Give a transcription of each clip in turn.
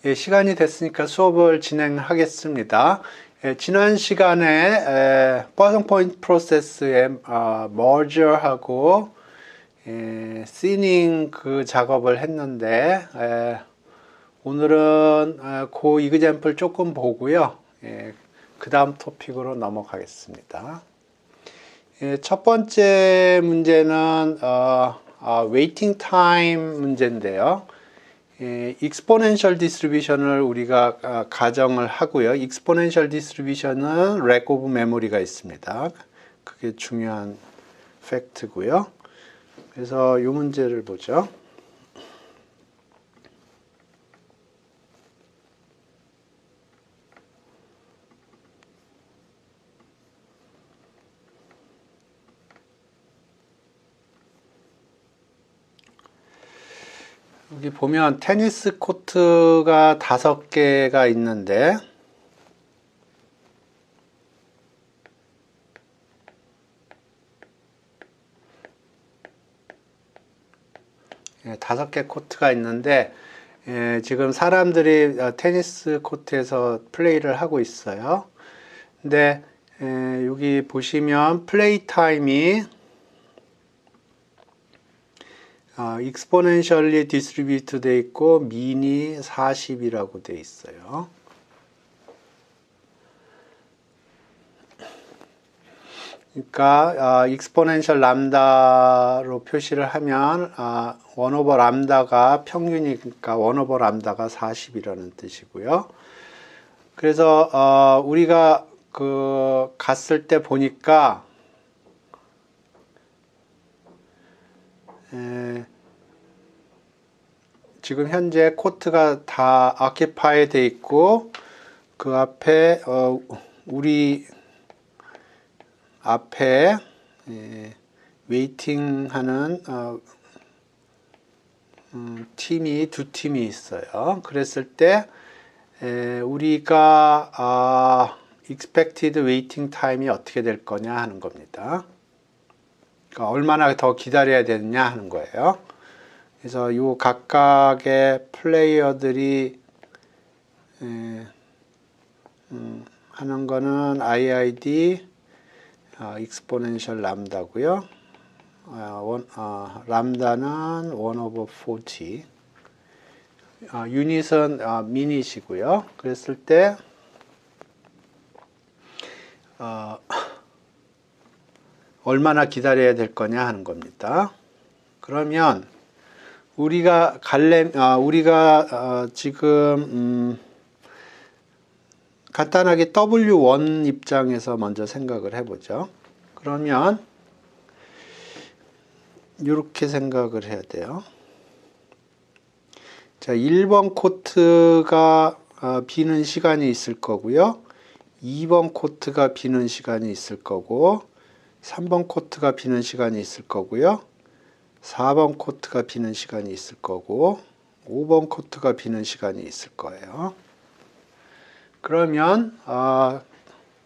예, 시간이 됐으니까 수업을 진행하겠습니다. 예, 지난 시간에 버전 포인트 프로세스의 merge하고 시닝 그 작업을 했는데 오늘은 그 이그젬플 조금 보고요. 그 다음 토픽으로 넘어가겠습니다. 첫 번째 문제는 웨이팅 타임 문제인데요. 익스포넨셜 디스트리뷰션을 우리가 가정을 하고요. 익스포넨셜 디스트리뷰션은 렉 오브 메모리가 있습니다. 그게 중요한 팩트고요. 그래서 이 문제를 보죠. 여기 보면 테니스 코트가 5개가 있는데 5개 코트가 있는데 지금 사람들이 테니스 코트에서 플레이를 하고 있어요. 근데 여기 보시면 플레이 타임이 exponentially distributed 돼 있고 민이 40이라고 돼 있어요. 그러니까 exponential 람다로 표시를 하면 1 over 람다가 평균이니까 1 over 람다가 40이라는 뜻이고요. 그래서 우리가 그 갔을 때 보니까 지금 현재 코트가 다 occupied 돼 있고 그 앞에 우리 앞에 웨이팅 하는 팀이 두 팀이 있어요. 그랬을 때 우리가 expected waiting time이 어떻게 될 거냐 하는 겁니다. 그러니까 얼마나 더 기다려야 되느냐 하는 거예요. 그래서 이 각각의 플레이어들이 하는 거는 IID exponential 람다고요. 람다는 1 over 40. 유닛은 미닛이고요. 그랬을 때 얼마나 기다려야 될 거냐 하는 겁니다. 그러면 우리가 지금 간단하게 W1 입장에서 먼저 생각을 해보죠. 그러면 이렇게 생각을 해야 돼요. 자, 1번 코트가 비는 시간이 있을 거고요. 2번 코트가 비는 시간이 있을 거고 3번 코트가 비는 시간이 있을 거고요. 4번 코트가 비는 시간이 있을 거고 5번 코트가 비는 시간이 있을 거예요. 그러면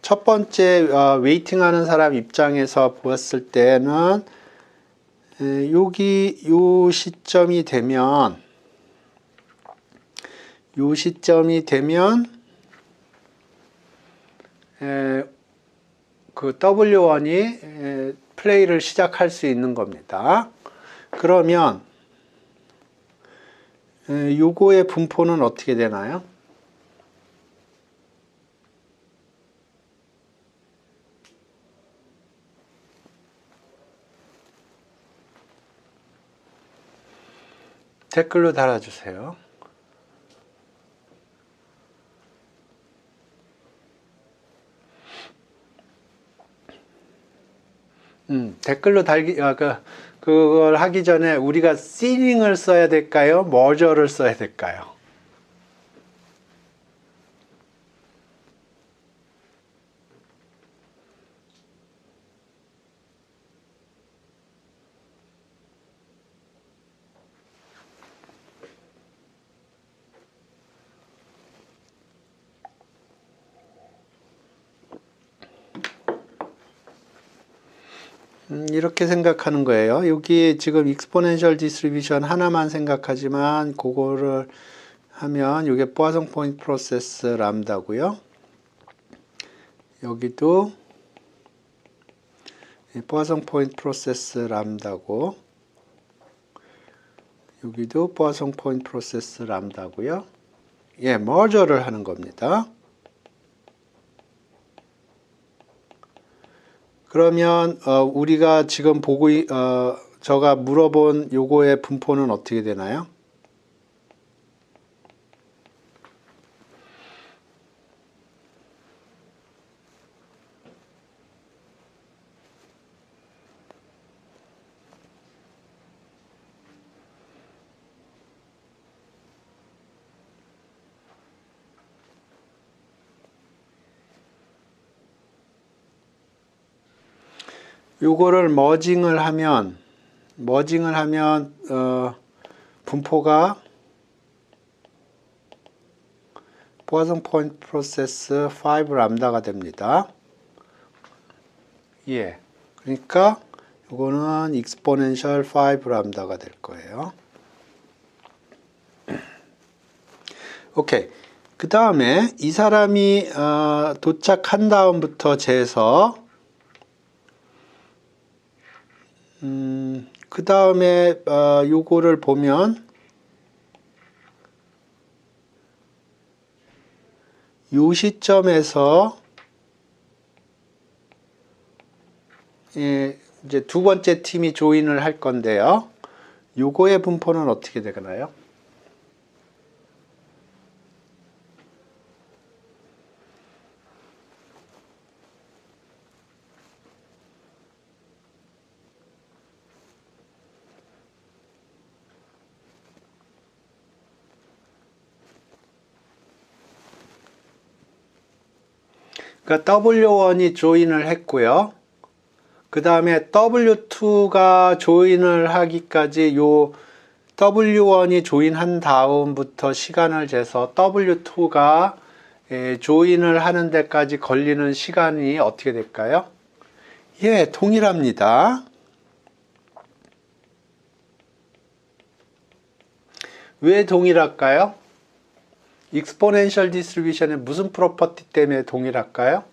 첫 번째 웨이팅 하는 사람 입장에서 보았을 때는 여기 요 시점이 되면 그 W1이 플레이를 시작할 수 있는 겁니다. 그러면 요거의 분포는 어떻게 되나요? 댓글로 달아주세요. 댓글로 달기 그걸 하기 전에 우리가 시닝을 써야 될까요? 머저를 써야 될까요? 이렇게 생각하는 거예요. 여기 지금 익스포넨셜 디스트리뷰션 하나만 생각하지만 그거를 하면 이게 포아송 포인트 프로세스 람다고요. 여기도 포아송 포인트 프로세스 람다고, 여기도 포아송 포인트 프로세스 람다고요. 예, 머저를 하는 겁니다. 그러면 우리가 지금 보고 제가 물어본 요거의 분포는 어떻게 되나요? 요거를 머징을 하면 분포가 포아송 포인트 프로세스 5 람다가 됩니다. 예. 그러니까 요거는 익스포넨셜 5 람다가 될 거예요. 오케이. 그 다음에 이 사람이 도착한 다음부터 재서 그 다음에 요거를 보면 요 시점에서 이제 두 번째 팀이 조인을 할 건데요. 요거의 분포는 어떻게 되나요? 그러니까 W1이 조인을 했고요. 그 다음에 W2가 조인을 하기까지 요 W1이 조인한 다음부터 시간을 재서 W2가 조인을 하는 데까지 걸리는 시간이 어떻게 될까요? 예, 동일합니다. 왜 동일할까요? 익스포넨셜 디스트리뷰션의 무슨 프로퍼티 때문에 동일할까요?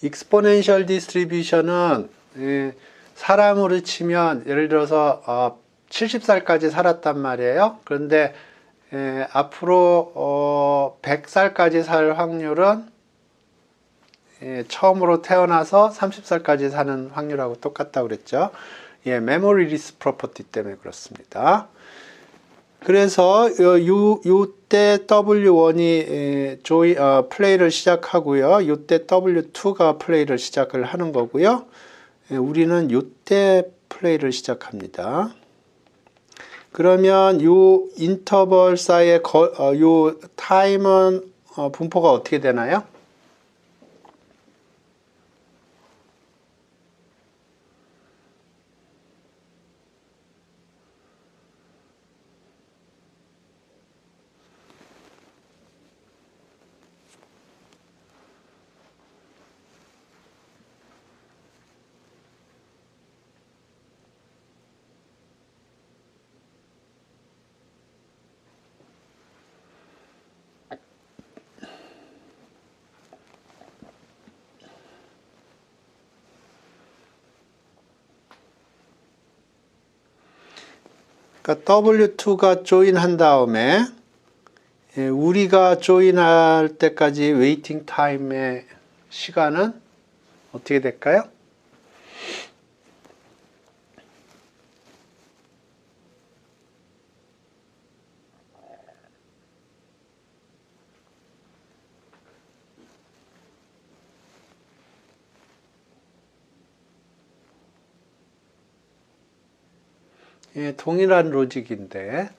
익스포넨셜 디스트리뷰션은 사람으로 치면 예를 들어서 70살까지 살았단 말이에요. 그런데 앞으로 100살까지 살 확률은 처음으로 태어나서 30살까지 사는 확률하고 똑같다고 그랬죠. 예, 메모리 리스 프로퍼티 때문에 그렇습니다. 그래서 요때 W1이 플레이를 시작하고요. 요때 W2가 플레이를 시작을 하는 거고요. 우리는 요때 플레이를 시작합니다. 그러면 요 인터벌 사이의 요 타임은 분포가 어떻게 되나요? 그러니까 W2가 조인한 다음에 우리가 조인할 때까지 웨이팅 타임의 시간은 어떻게 될까요? 예, 동일한 로직인데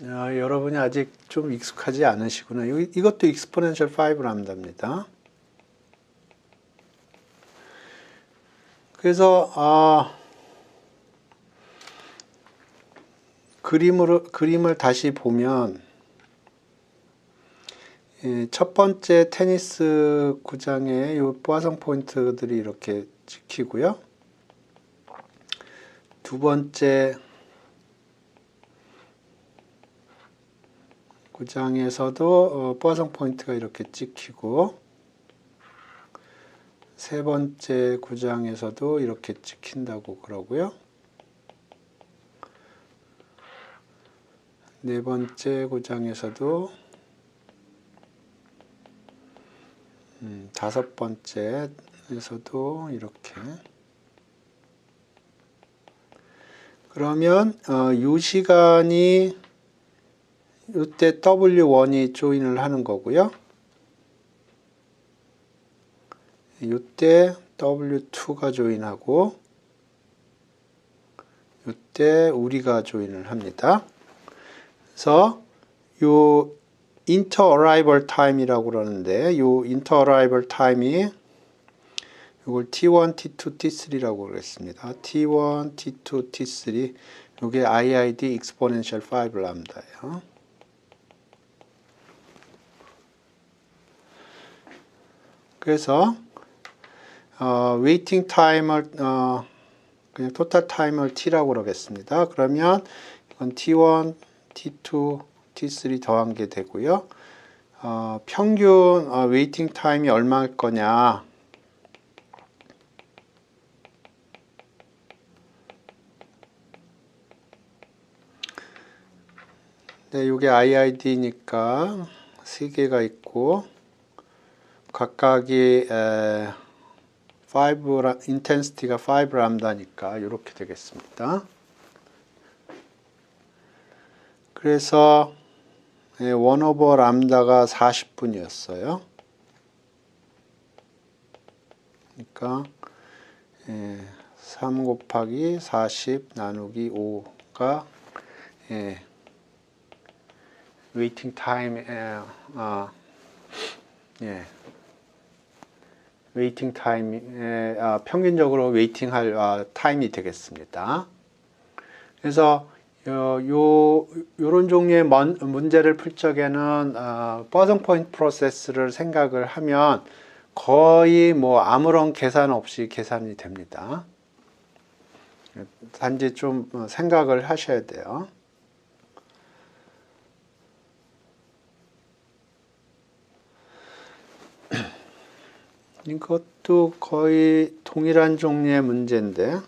여러분이 아직 좀 익숙하지 않으시구나. 이것도 exponential 5 람다입니다. 그래서 그림을 다시 보면 첫 번째 테니스 구장에 이 포화성 포인트들이 이렇게 찍히고요. 두 번째 구장에서도 포화성 포인트가 이렇게 찍히고, 세 번째 구장에서도 이렇게 찍힌다고 그러고요. 네 번째 구장에서도, 다섯 번째에서도 이렇게. 그러면 이 시간이 이때 W1이 조인을 하는 거고요. 이때 W2가 조인하고, 이때 우리가 조인을 합니다. 그래서 요 인터어라이벌 타임이라고 그러는데, 요 인터어라이벌 타임이 이걸 T1, T2, T3라고 그랬습니다. T1, T2, T3. 이게 IID exponential 5 람다예요. 그래서 웨이팅 타임을 그냥 토탈 타임을 T라고 그러겠습니다. 그러면 이건 T1, T2, T3 더한 게 되고요. 평균 웨이팅 타임이 얼마일 거냐? 네, 이게 IID니까 세 개가 있고, 각각이 인텐시티가 5 람다니까 이렇게 되겠습니다. 그래서 1 오버 람다가 40분이었어요. 그러니까 3 곱하기 40 나누기 5가 웨이팅 타임 웨이팅 타임 평균적으로 웨이팅 할 타임이 되겠습니다. 그래서 요런 종류의 문제를 풀 적에는 버전 포인트 프로세스를 생각을 하면 거의 뭐 아무런 계산 없이 계산이 됩니다. 단지 좀 생각을 하셔야 돼요. 이것도 거의 동일한 종류의 문제인데,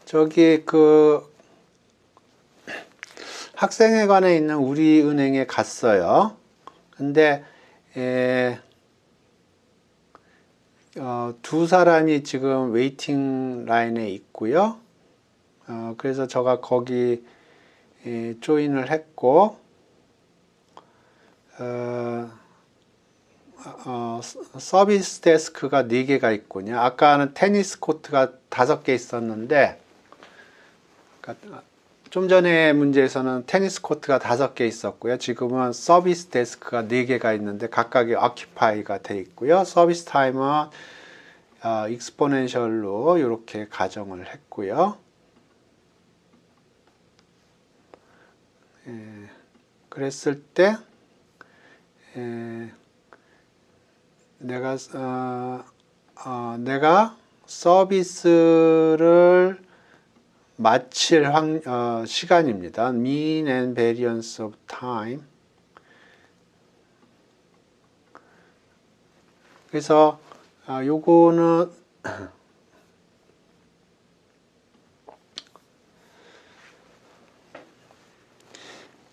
저기 학생회관에 있는 우리은행에 갔어요. 근데 두 사람이 지금 웨이팅 라인에 있고요. 그래서 제가 거기 조인을 했고, 서비스 데스크가 4개가 있군요. 아까는 테니스 코트가 5개 있었는데, 그러니까 좀 전에 문제에서는 테니스 코트가 5개 있었고요. 지금은 서비스 데스크가 4개가 있는데 각각이 occupied가 돼 있고요. 서비스 타임은 익스포넨셜로 이렇게 가정을 했고요. 그랬을 때 내가 서비스를 마칠 시간입니다. mean and variance of time. 그래서 요거는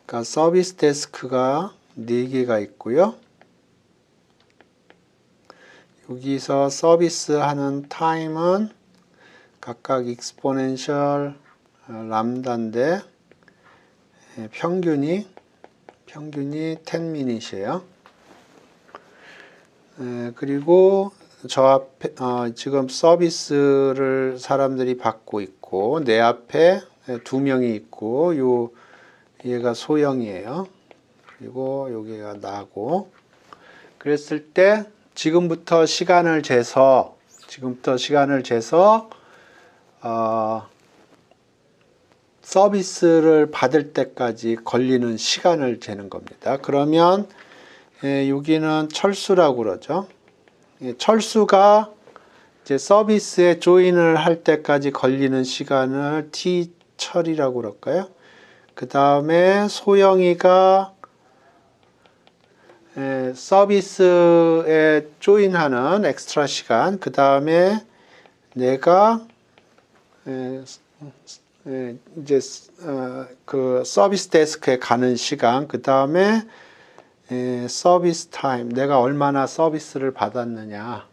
그러니까 서비스 데스크가 4개가 있고요. 여기서 서비스 하는 타임은 각각 익스포넨셜 람다인데 평균이 10minut이에요. 그리고 저 앞에 지금 서비스를 사람들이 받고 있고 내 앞에 두 명이 있고 얘가 소형이에요. 그리고 여기가 나고 그랬을 때 지금부터 시간을 재서 서비스를 받을 때까지 걸리는 시간을 재는 겁니다. 그러면 여기는 철수라고 그러죠. 철수가 이제 서비스에 조인을 할 때까지 걸리는 시간을 T철이라고 그럴까요? 그 다음에 소영이가 서비스에 조인하는 엑스트라 시간, 그 다음에 내가 이제 그 서비스 데스크에 가는 시간, 그 다음에 서비스 타임, 내가 얼마나 서비스를 받았느냐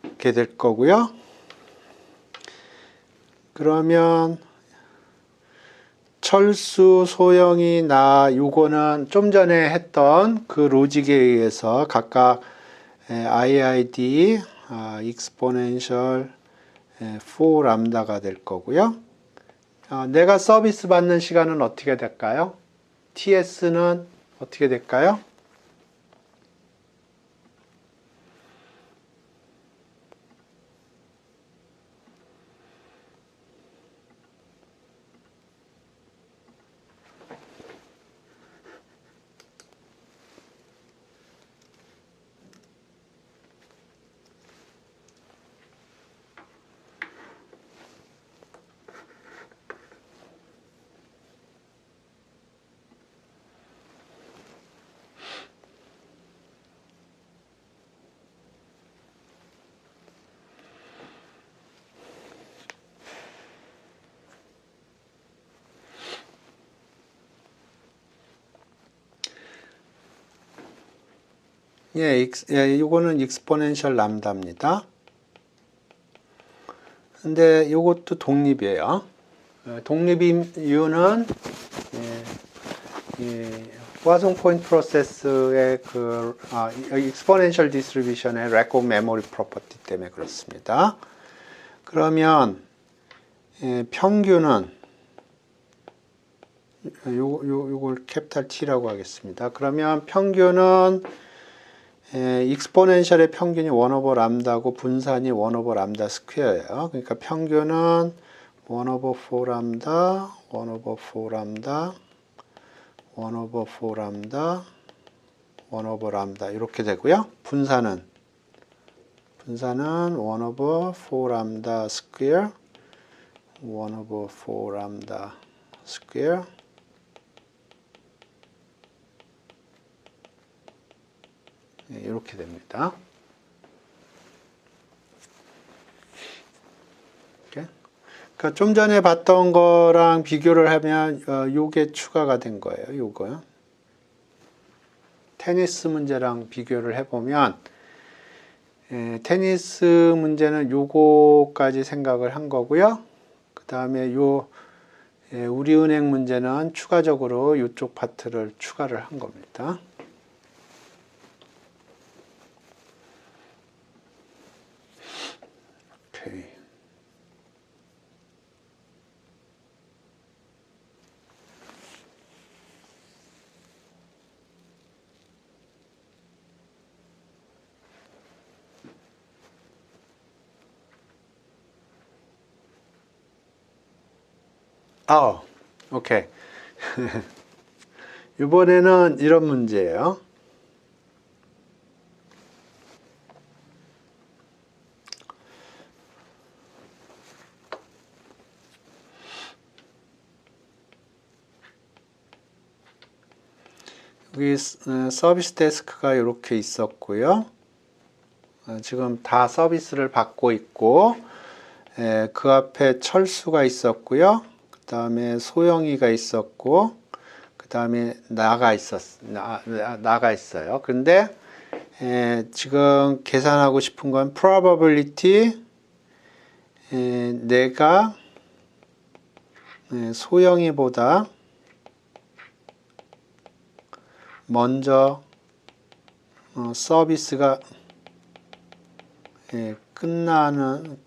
이렇게 될 거고요. 그러면 철수, 소영이, 나 요거는 좀 전에 했던 그 로직에 의해서 각각 IID, exponential 4람다가 될 거고요. 내가 서비스 받는 시간은 어떻게 될까요? TS는 어떻게 될까요? 이거는 exponential 람다입니다. 근데 이것도 독립이에요. 독립 이유는 포아송 포인트 프로세스의 그 exponential distribution의 record memory property 때문에 그렇습니다. 그러면 평균은 요걸 캐피탈 T라고 하겠습니다. 그러면 평균은 익스포넨셜의 평균이 1 오버 람다고 분산이 1 오버 람다 스퀘어예요. 그러니까 평균은 1 오버 4 람다, 1 오버 4 람다, 1 오버 4 람다, 1 오버 람다 이렇게 되고요. 분산은 1 오버 4 람다 스퀘어, 1 오버 4 람다 스퀘어 이렇게 됩니다. 그러니까 좀 전에 봤던 거랑 비교를 하면 요게 추가가 된 거예요. 요거요. 테니스 문제랑 비교를 해보면 테니스 문제는 요거까지 생각을 한 거고요. 그 다음에 우리은행 문제는 추가적으로 이쪽 파트를 추가를 한 겁니다. 오케이. 오케이. 이번에는 이런 문제예요. 여기 서비스 데스크가 이렇게 있었고요. 지금 다 서비스를 받고 있고 그 앞에 철수가 있었고요. 그 다음에 소영이가 있었고 그 다음에 나가 있어요. 근데 지금 계산하고 싶은 건 probability 내가 소영이보다 먼저 서비스가 끝나는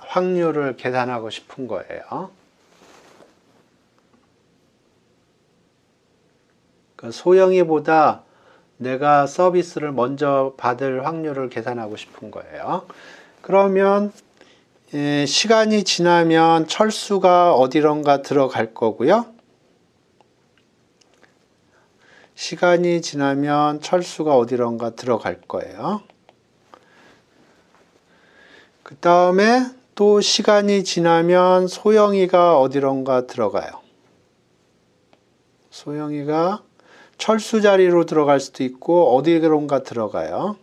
확률을 계산하고 싶은 거예요. 그 소형이보다 내가 서비스를 먼저 받을 확률을 계산하고 싶은 거예요. 그러면 시간이 지나면 철수가 어디론가 들어갈 거고요. 시간이 지나면 철수가 어디론가 들어갈 거예요. 그 다음에 또 시간이 지나면 소형이가 어디론가 들어가요. 소형이가 철수 자리로 들어갈 수도 있고 어디론가 들어가요.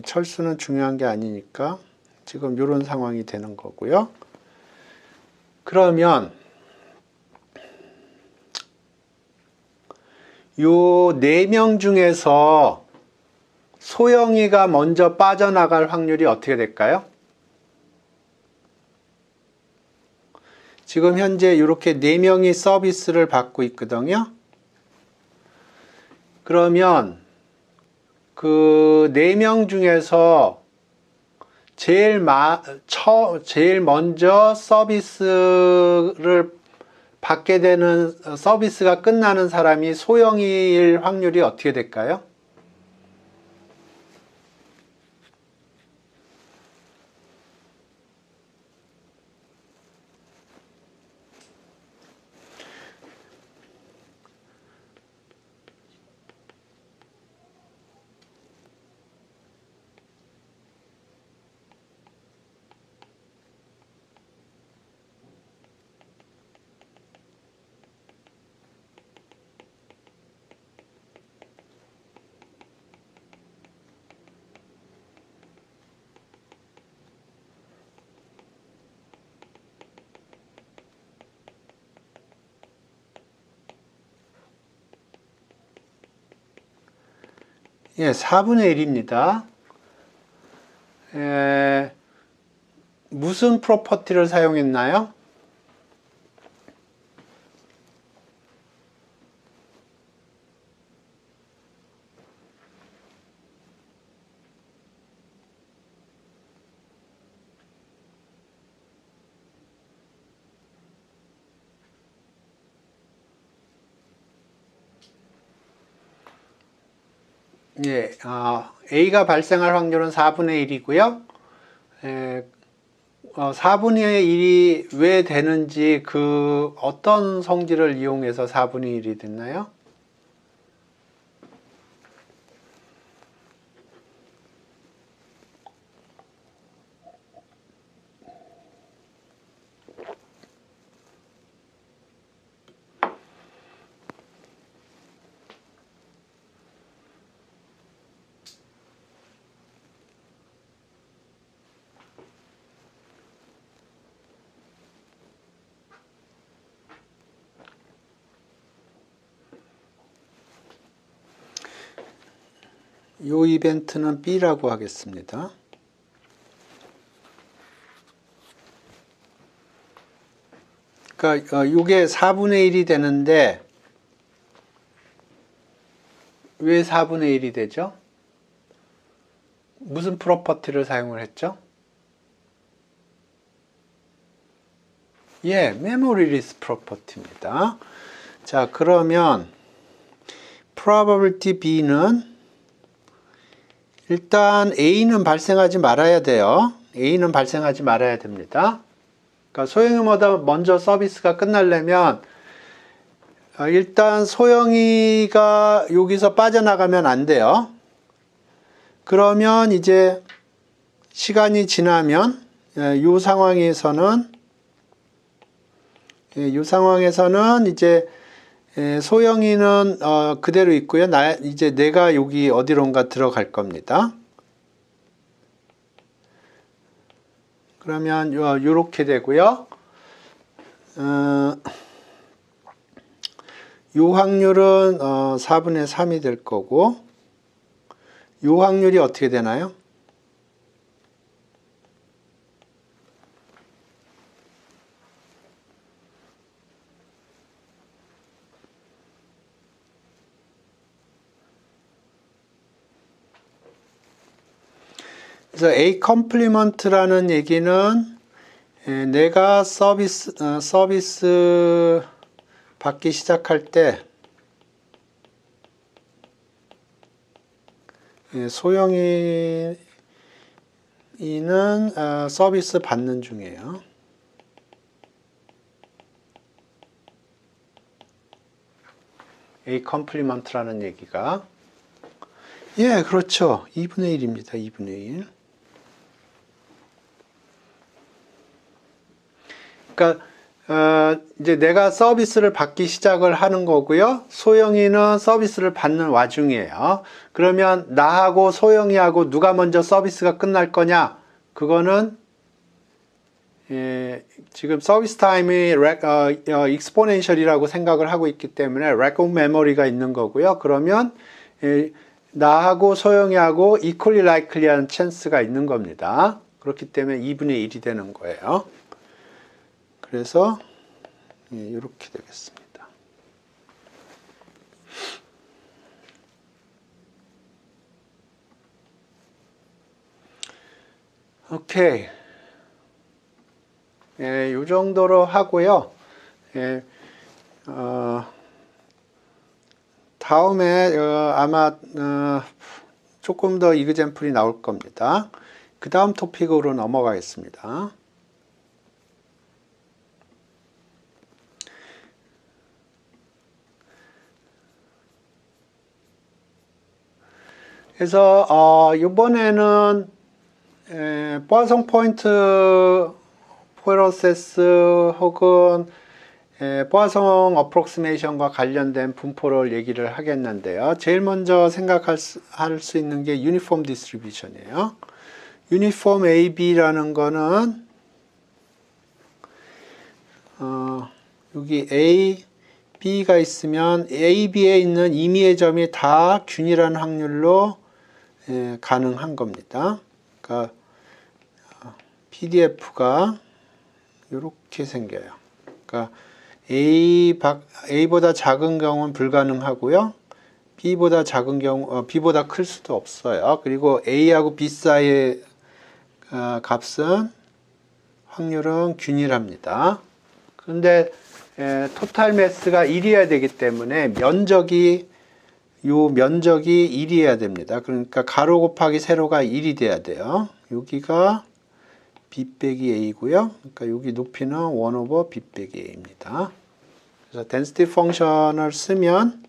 철수는 중요한 게 아니니까 지금 이런 상황이 되는 거고요. 그러면 요 4명 중에서 소형이가 먼저 빠져나갈 확률이 어떻게 될까요? 지금 현재 이렇게 4명이 서비스를 받고 있거든요. 그러면 그 4명 중에서 제일 먼저 서비스를 받게 되는, 서비스가 끝나는 사람이 소형일 확률이 어떻게 될까요? 예, 4분의 1입니다. 무슨 프로퍼티를 사용했나요? 예, A가 발생할 확률은 4분의 1이고요. 4분의 1이 왜 되는지 그 어떤 성질을 이용해서 4분의 1이 됐나요? 이 이벤트는 B라고 하겠습니다. 그러니까 이게 4분의 1이 되는데 왜 4분의 1이 되죠? 무슨 프로퍼티를 사용을 했죠? 예, 메모리 리스 프로퍼티입니다. 자, 그러면 probability B는 일단 A는 발생하지 말아야 돼요. A는 발생하지 말아야 됩니다. 그러니까 소형이보다 먼저 서비스가 끝나려면 일단 소형이가 여기서 빠져나가면 안 돼요. 그러면 이제 시간이 지나면 이 상황에서는 이제 소형이는 그대로 있고요. 이제 내가 여기 어디론가 들어갈 겁니다. 그러면 요렇게 되고요. 요 확률은 4분의 3이 될 거고, 요 확률이 어떻게 되나요? 그래서 A 컴플리먼트라는 얘기는 내가 서비스 받기 시작할 때 소형이는 서비스 받는 중이에요. A 컴플리먼트라는 얘기가 그렇죠. 2분의 1입니다. 2분의 1. 그러니까 이제 내가 서비스를 받기 시작을 하는 거고요. 소영이는 서비스를 받는 와중이에요. 그러면 나하고 소영이하고 누가 먼저 서비스가 끝날 거냐? 그거는 지금 서비스 타임이 익스포넨셜이라고 생각을 하고 있기 때문에 레코드 메모리가 있는 거고요. 그러면 나하고 소영이하고 equally likely한 찬스가 있는 겁니다. 그렇기 때문에 2분의 1이 되는 거예요. 그래서 이렇게 되겠습니다. 오케이. 이 정도로 하고요. 다음에 아마 조금 더 이그젬플이 나올 겁니다. 그 다음 토픽으로 넘어가겠습니다. 그래서 이번에는 포아송 포인트 프로세스 혹은 포아송 어프록시메이션과 관련된 분포를 얘기를 하겠는데요. 제일 먼저 생각할 수 있는 게 유니폼 디스트리뷰션이에요. 유니폼 AB라는 거는 여기 A, B가 있으면 A, B에 있는 임의의 점이 다 균일한 확률로 가능한 겁니다. 그러니까 PDF가 이렇게 생겨요. 그러니까 A보다 작은 경우는 불가능하고요. B보다 작은 경우, B보다 클 수도 없어요. 그리고 A하고 B 사이의 값은 확률은 균일합니다. 그런데 토탈 매스가 1이어야 되기 때문에 면적이 1이어야 됩니다. 그러니까 가로 곱하기 세로가 1이 돼야 돼요. 여기가 B 빼기 A고요. 그러니까 여기 높이는 1 over B 빼기 A입니다. 그래서 density 펑션을 쓰면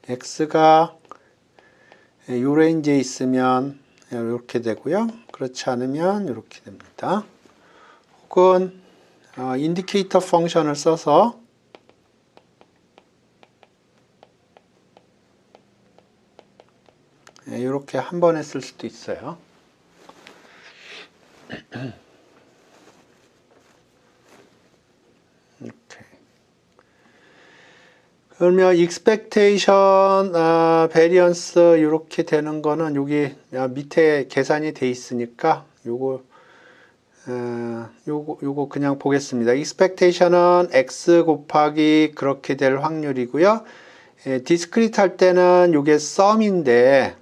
X가 이 레인지에 있으면 이렇게 되고요. 그렇지 않으면 이렇게 됩니다. 혹은 인디케이터 펑션을 써서 이렇게 한 번에 쓸 수도 있어요. 이렇게. 그러면 expectation, variance 이렇게 되는 거는 여기 밑에 계산이 돼 있으니까 요거 그냥 보겠습니다. expectation은 x 곱하기 그렇게 될 확률이고요. discrete 할 때는 요게 sum인데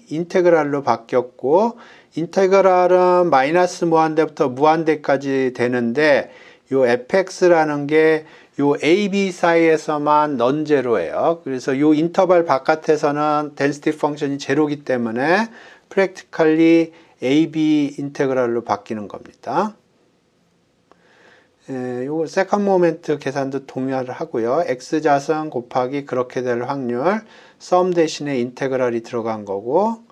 인테그랄로 바뀌었고, 인테그랄은 마이너스 무한대부터 무한대까지 되는데 요 fx라는 게 요 a, b 사이에서만 넌제로예요. 그래서 요 인터벌 바깥에서는 density 펑션이 제로기 때문에 practically a, b 인테그랄로 바뀌는 겁니다. 요거 세컨드 모멘트 계산도 동의를 하고요. x좌선 곱하기 그렇게 될 확률, sum 대신에 인테그랄이 들어간 거고,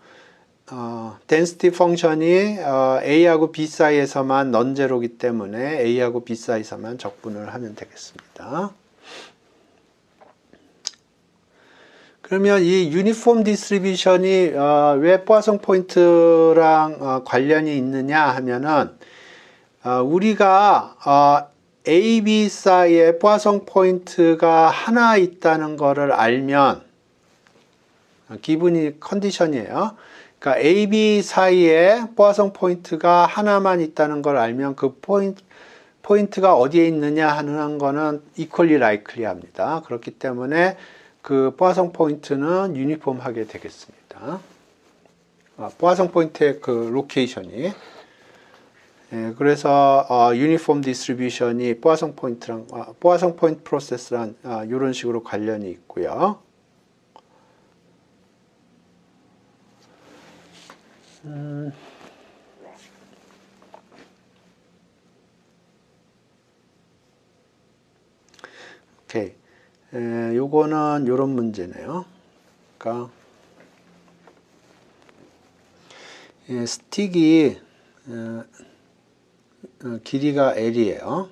density 펑션이 a하고 b 사이에서만 넌제로기 때문에 a하고 b 사이에서만 적분을 하면 되겠습니다. 그러면 이 유니폼 디스트리뷰션이 왜 포아송 포인트랑 관련이 있느냐 하면은 우리가 A, B 사이에 포아송 포인트가 하나 있다는 것을 알면 기분이 컨디션이에요. 그러니까 A, B 사이에 포아송 포인트가 하나만 있다는 걸 알면 그 포인트가 어디에 있느냐 하는 거는 equally likely 합니다. 그렇기 때문에 그 포화성 포인트는 유니폼하게 되겠습니다. 포화성 포인트의 그 로케이션이. 예, 그래서 유니폼 디스트리뷰션이 포화성 포인트랑 포화성 포인트 프로세스랑 이런 식으로 관련이 있고요. 오케이. 요거는 요런 문제네요. 그러니까 스틱이 길이가 L이에요.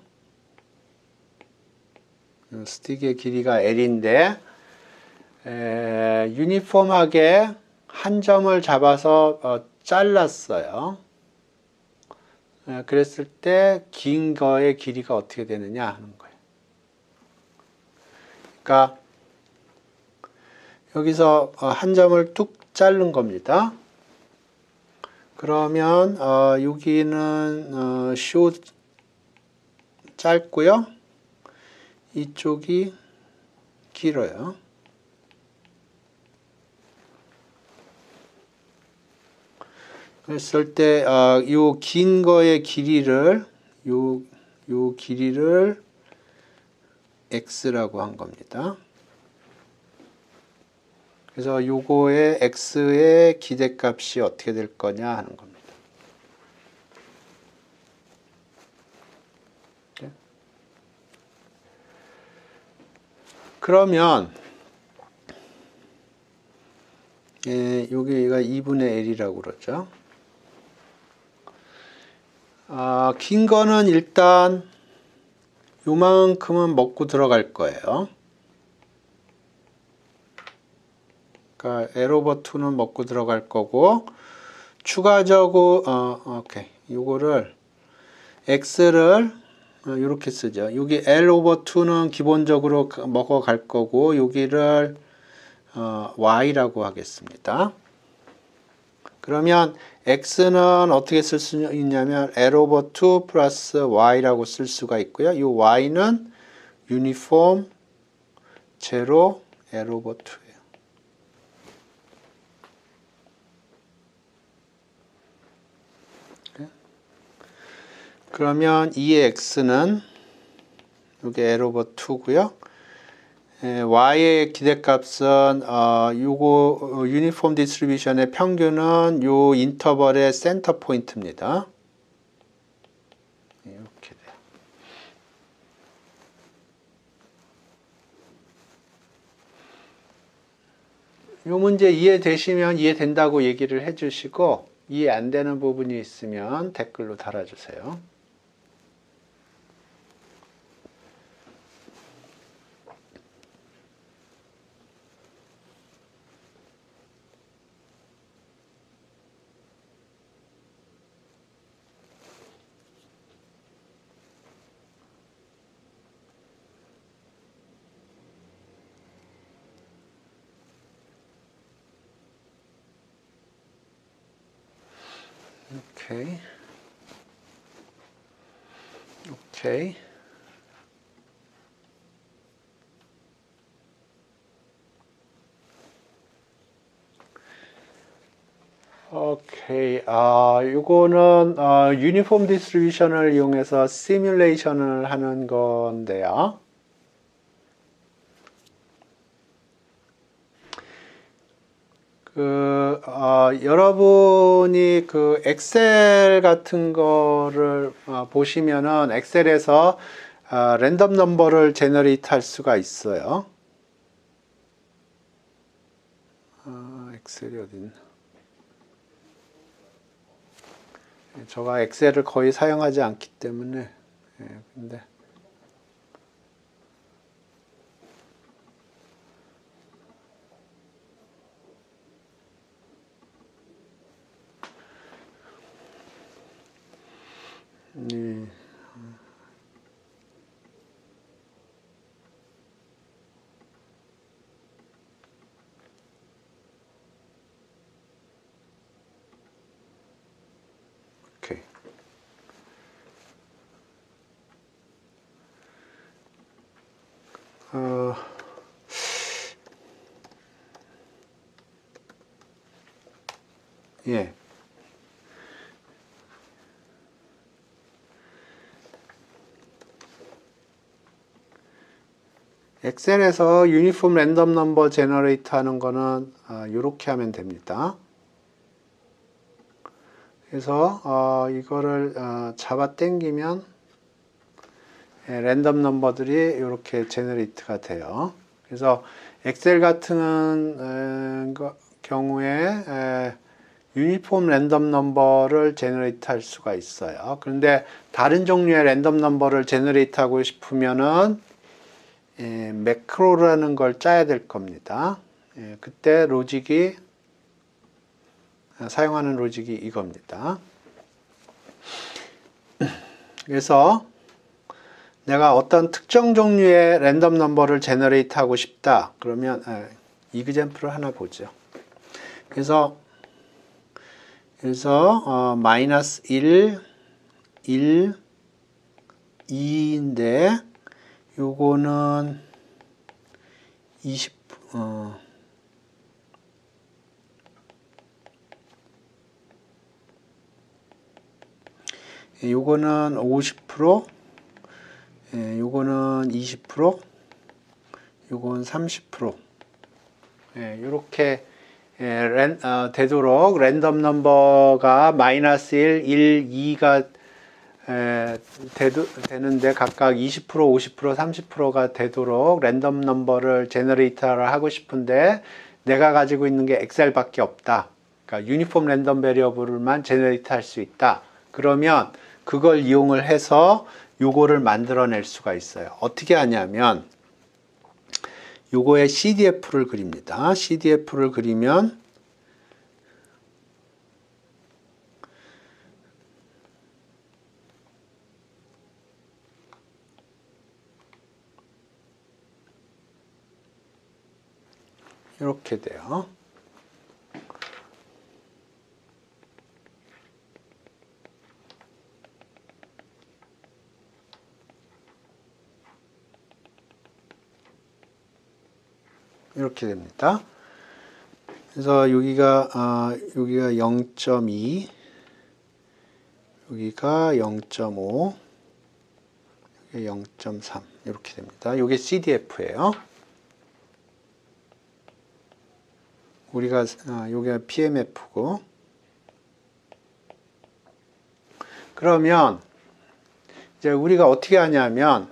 스틱의 길이가 L인데 유니폼하게 한 점을 잡아서 잘랐어요. 그랬을 때 긴 거의 길이가 어떻게 되느냐 하는 거예요. 그러니까 여기서 한 점을 뚝 자른 겁니다. 그러면 여기는 쇼 짧고요. 이쪽이 길어요. 그랬을 때 요 긴 거의 길이를 요 길이를 x라고 한 겁니다. 그래서 요거의 x의 기대값이 어떻게 될 거냐 하는 겁니다. 그러면 여기가 2분의 L이라고 그러죠. 긴 거는 일단 요만큼은 먹고 들어갈 거예요. 그러니까 L 오버 2는 먹고 들어갈 거고 추가적으로 오케이. 요거를 x를 이렇게 쓰죠. 여기 L 오버 2는 기본적으로 먹어갈 거고 여기를 y라고 하겠습니다. 그러면 x는 어떻게 쓸 수 있냐면 L 오버 2 플러스 y라고 쓸 수가 있고요. 이 y는 유니폼 제로 L 오버 2예요. 그러면 2의 x는 여기 L 오버 2고요. y의 기대값은 요거 유니폼 디스트리뷰션의 평균은 요 인터벌의 센터 포인트입니다. 이렇게 돼요. 요 문제 이해되시면 이해된다고 얘기를 해주시고 이해 안 되는 부분이 있으면 댓글로 달아주세요. 오케이. 오케이. 오케이. 요거는 유니폼 디스트리뷰션을 이용해서 시뮬레이션을 하는 건데요. 여러분이 그 엑셀 같은 거를 보시면은 엑셀에서 랜덤 넘버를 제너레이트 할 수가 있어요. 엑셀이 어딨나? 제가 엑셀을 거의 사용하지 않기 때문에 근데 오케이. 예. 엑셀에서 유니폼 랜덤 넘버 제너레이트 하는 거는 이렇게 하면 됩니다. 그래서 이거를 잡아 당기면 랜덤 넘버들이 이렇게 제너레이트가 돼요. 그래서 엑셀 같은 경우에 유니폼 랜덤 넘버를 제너레이트 할 수가 있어요. 그런데 다른 종류의 랜덤 넘버를 제너레이트 하고 싶으면은 매크로라는 걸 짜야 될 겁니다. 그때 로직이 사용하는 로직이 이겁니다. 그래서 내가 어떤 특정 종류의 랜덤 넘버를 제너레이트 하고 싶다. 그러면 이그젬플을 하나 보죠. 그래서 마이너스 1, 1, 2인데 요거는 20, 요거는 50%, 요거는 20%, 요건 30%. 요렇게 되도록 랜덤 넘버가 마이너스 1, 1, 2가 되는데 각각 20%, 50%, 30%가 되도록 랜덤 넘버를 제너레이터를 하고 싶은데 내가 가지고 있는 게 엑셀밖에 없다. 그러니까 유니폼 랜덤 베리어블만 제너레이트 할 수 있다. 그러면 그걸 이용을 해서 요거를 만들어낼 수가 있어요. 어떻게 하냐면 요거에 CDF를 그립니다. CDF를 그리면 이렇게 돼요. 이렇게 됩니다. 그래서 여기가 0.2, 여기가 0.5, 여기가 0.3 이렇게 됩니다. 이게 CDF예요. 우리가 여기가 PMF고 그러면 이제 우리가 어떻게 하냐면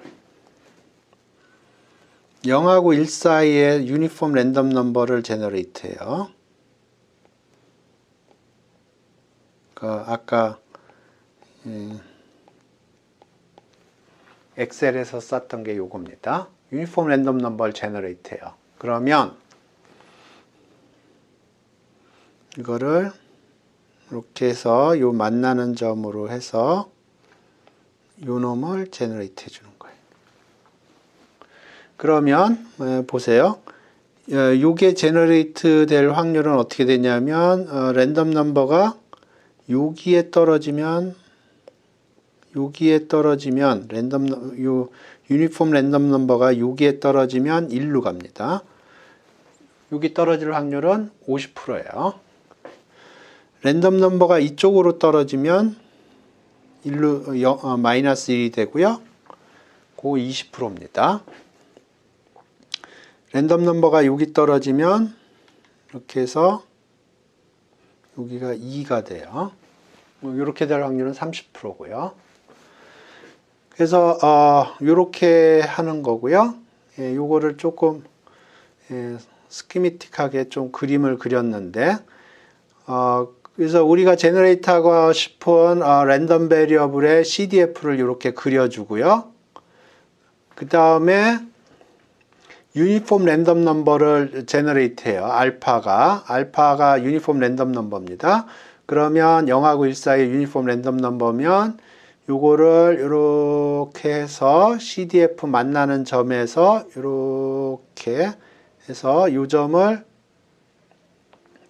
0하고 1 사이에 유니폼 랜덤 넘버를 제너레이트 해요. 아까 엑셀에서 썼던 게 요겁니다. 유니폼 랜덤 넘버를 제너레이트 해요. 그러면 이거를 이렇게 해서 요 만나는 점으로 해서 요 놈을 제너레이트 해주는 거예요. 그러면 보세요. 요게 제너레이트 될 확률은 어떻게 되냐면 랜덤 넘버가 여기에 떨어지면 요 유니폼 랜덤 넘버가 여기에 떨어지면 1로 갑니다. 여기 떨어질 확률은 50%예요. 랜덤 넘버가 이쪽으로 떨어지면 마이너스 1이 되고요. 그거 20%입니다. 랜덤 넘버가 여기 떨어지면 이렇게 해서 여기가 2가 돼요. 이렇게 될 확률은 30%고요. 그래서 이렇게 하는 거고요. 요거를 조금 스키미틱하게 좀 그림을 그렸는데 그래서 우리가 제너레이트 하고 싶은 랜덤 베리어블의 CDF를 이렇게 그려주고요. 그 다음에 유니폼 랜덤 넘버를 제너레이트 해요. 알파가 유니폼 랜덤 넘버입니다. 그러면 0하고 1 사이의 유니폼 랜덤 넘버면 요거를 이렇게 해서 CDF 만나는 점에서 이렇게 해서 요 점을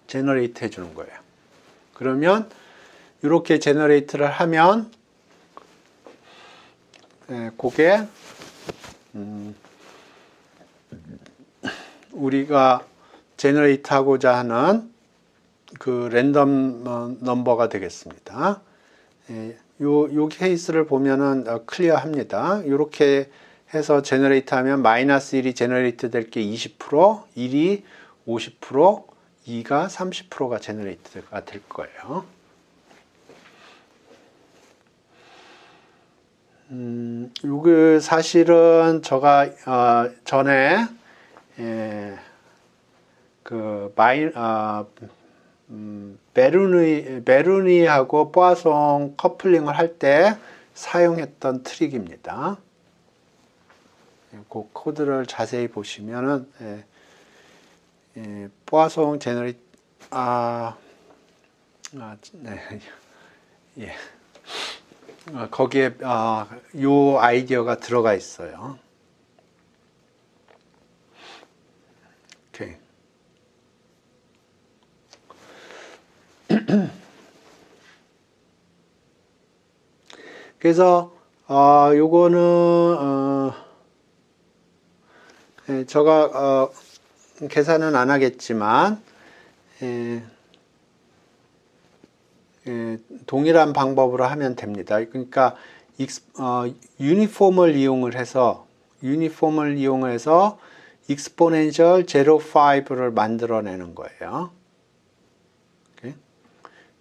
제너레이트 해 주는 거예요. 그러면 이렇게 제너레이트를 하면 그게 우리가 제너레이트 하고자 하는 그 랜덤 넘버가 되겠습니다. 요 케이스를 보면은 클리어합니다. 이렇게 해서 제너레이트 하면 마이너스 1이 제너레이트 될 게 20%, 1이 50%, 2가 30%가 제너레이트가 될 거예요. 요게 사실은 제가 전에 그 베르니하고 포아송 커플링을 할 때 사용했던 트릭입니다. 그 코드를 자세히 보시면은 포아송 제너레이트 네. 예. 거기에 요 아이디어가 들어가 있어요. 오케이. 그래서 요거는 제가 계산은 안 하겠지만 동일한 방법으로 하면 됩니다. 그러니까 유니폼을 이용해서 exponential 0.5를 만들어내는 거예요.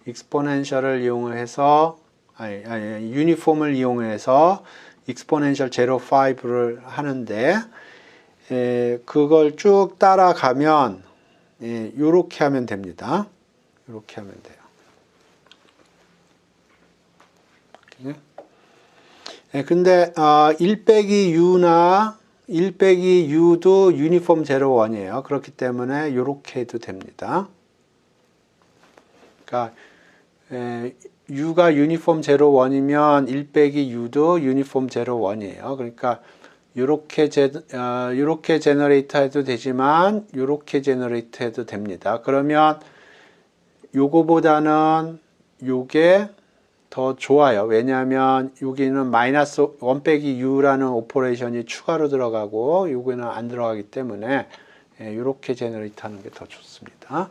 exponential을 이용해서 유니폼을 이용해서 exponential 0.5를 하는데 그걸 쭉 따라가면 요렇게 하면 됩니다. 요렇게 하면 돼요. 근데 1 빼기 u나 1 빼기 u도 유니폼 0.1이에요. 그렇기 때문에 요렇게 해도 됩니다. 그러니까 u가 유니폼 0.1이면 1 빼기 u도 유니폼 0.1이에요. 그러니까 요렇게 제너레이트 해도 되지만 요렇게 제너레이트 해도 됩니다. 그러면 요거보다는 요게 더 좋아요. 왜냐하면 여기는 마이너스 1 빼기 u라는 오퍼레이션이 추가로 들어가고 요거는 안 들어가기 때문에 이렇게 제너레이트 하는 게 더 좋습니다.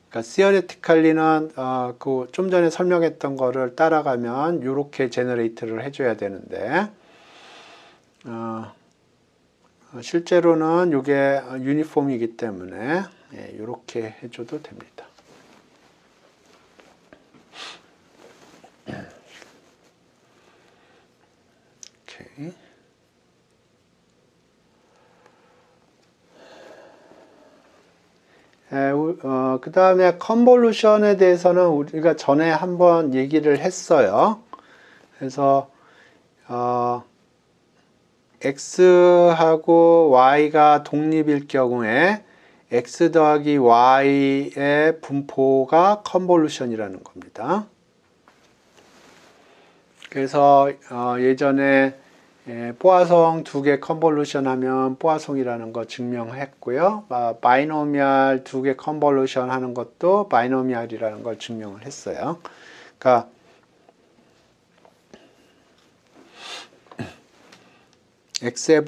그러니까 theoretically는 그 좀 전에 설명했던 거를 따라가면 이렇게 제너레이트를 해줘야 되는데 실제로는 이게 유니폼이기 때문에 이렇게 해줘도 됩니다. 오케이. 그 다음에 컨볼루션에 대해서는 우리가 전에 한번 얘기를 했어요. 그래서 x하고 y가 독립일 경우에 x 더하기 y의 분포가 컨볼루션이라는 겁니다. 그래서 예전에 포아송 2개 컨볼루션 하면 포아송이라는 거 증명했고요. 바이노미알 2개 컨볼루션 하는 것도 바이노미알이라는 걸 증명을 했어요. 그러니까 x의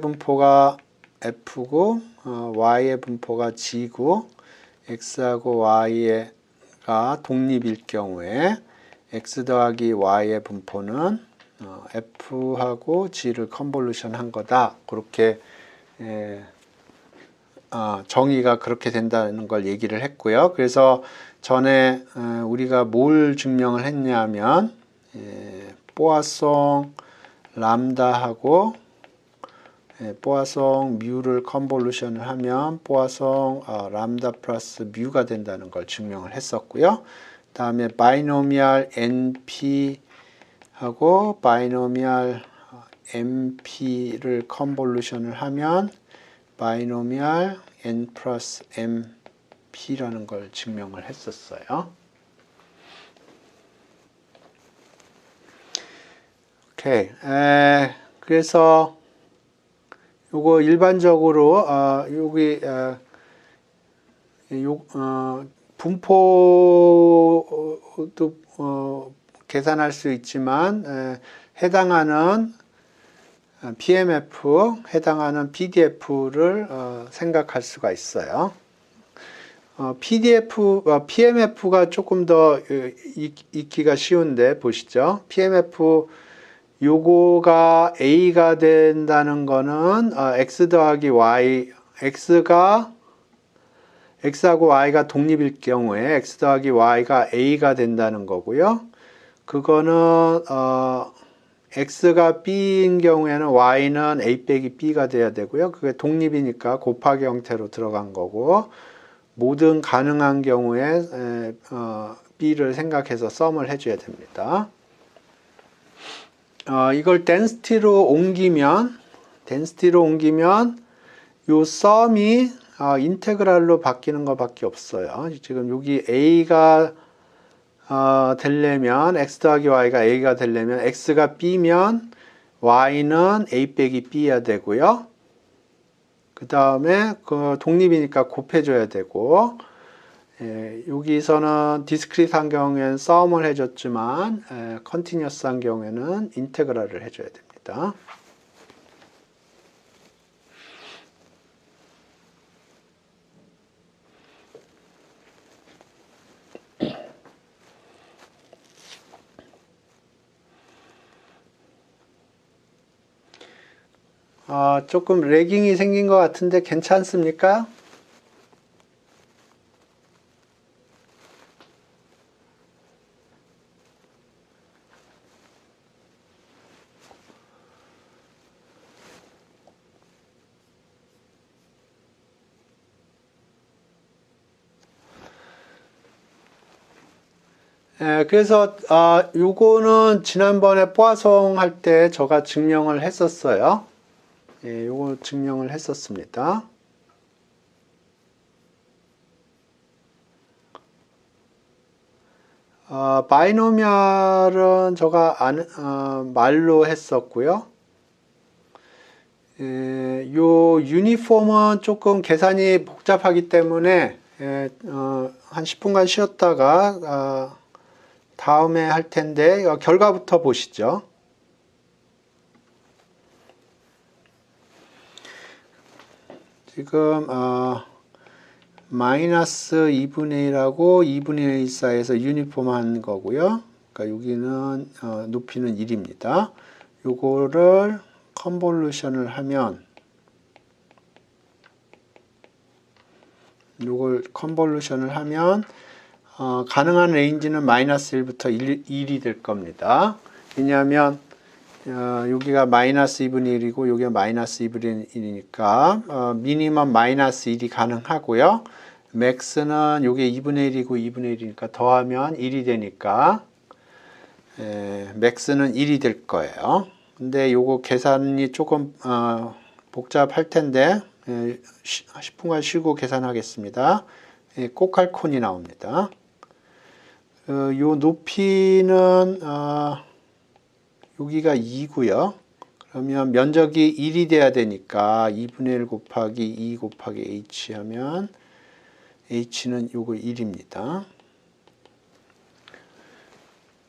분포가 f고 y의 분포가 g고 x하고 y가 독립일 경우에 x 더하기 y의 분포는 f하고 g를 컨볼루션 한 거다. 그렇게 정의가 그렇게 된다는 걸 얘기를 했고요. 그래서 전에 우리가 뭘 증명을 했냐면 포아송 람다하고 포아송 뮤를 컨볼루션을 하면 포아송 람다 플러스 뮤가 된다는 걸 증명을 했었고요. 다음에 바이노미알 NP 하고 바이노미알 MP를 컨볼루션을 하면 바이노미알 N 플러스 MP라는 걸 증명을 했었어요. 오케이. 그래서 요거 일반적으로 여기 분포도 계산할 수 있지만 해당하는 PMF 해당하는 PDF를 생각할 수가 있어요. PMF가 조금 더 읽기가 쉬운데 보시죠. PMF 요거가 A가 된다는 거는 X 더하기 Y, X하고 Y가 독립일 경우에 X 더하기 Y가 A가 된다는 거고요. 그거는 X가 B인 경우에는 Y는 A 빼기 B가 돼야 되고요. 그게 독립이니까 곱하기 형태로 들어간 거고, 모든 가능한 경우에 B를 생각해서 썸을 해줘야 됩니다. 이걸 density로 옮기면 요 썸이 인테그랄로 바뀌는 것밖에 없어요. 지금 여기 A가 되려면 X 더하기 Y가 A가 되려면 X가 B면 Y는 A 빼기 B야 되고요. 그 다음에 그 독립이니까 곱해줘야 되고, 여기서는 디스크리트한 경우에는 썸을 해줬지만 컨티뉴어스한 경우에는 인테그랄을 해줘야 됩니다. 조금 래깅이 생긴 것 같은데 괜찮습니까? 그래서 요거는 지난번에 뽀아송 할 때 제가 증명을 했었어요. 요거 증명을 했었습니다. 바이노미얼은 제가 말로 했었고요. 요 유니폼은 조금 계산이 복잡하기 때문에 한 10분간 쉬었다가 다음에 할 텐데 결과부터 보시죠. 지금 마이너스 2분의 1하고 2분의 1 사이에서 유니폼한 거고요. 그러니까 여기는 높이는 1입니다. 요거를 컨볼루션을 하면 가능한 레인지는 마이너스 1부터 1이 될 겁니다. 왜냐하면 여기가 마이너스 2분의 1이고 여기가 마이너스 2분의 1이니까 미니멈 마이너스 1이 가능하고요. 맥스는 요게 2분의 1이고 2분의 1이니까 더하면 1이 되니까 맥스는 1이 될 거예요. 근데 요거 계산이 조금 복잡할 텐데 10분간 쉬고 계산하겠습니다. 꼬칼콘이 나옵니다. 요 높이는 여기가 2고요. 그러면 면적이 1이 돼야 되니까 2분의 1 곱하기 2 곱하기 h 하면 h는 요거 1입니다.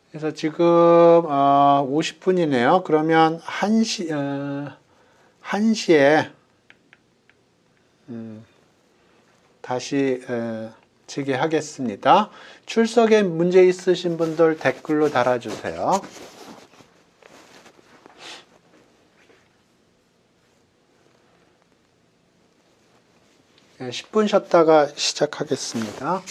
그래서 지금 50분이네요. 그러면 1시에 다시 재개하겠습니다. 출석에 문제 있으신 분들 댓글로 달아주세요. 10분 쉬었다가 시작하겠습니다.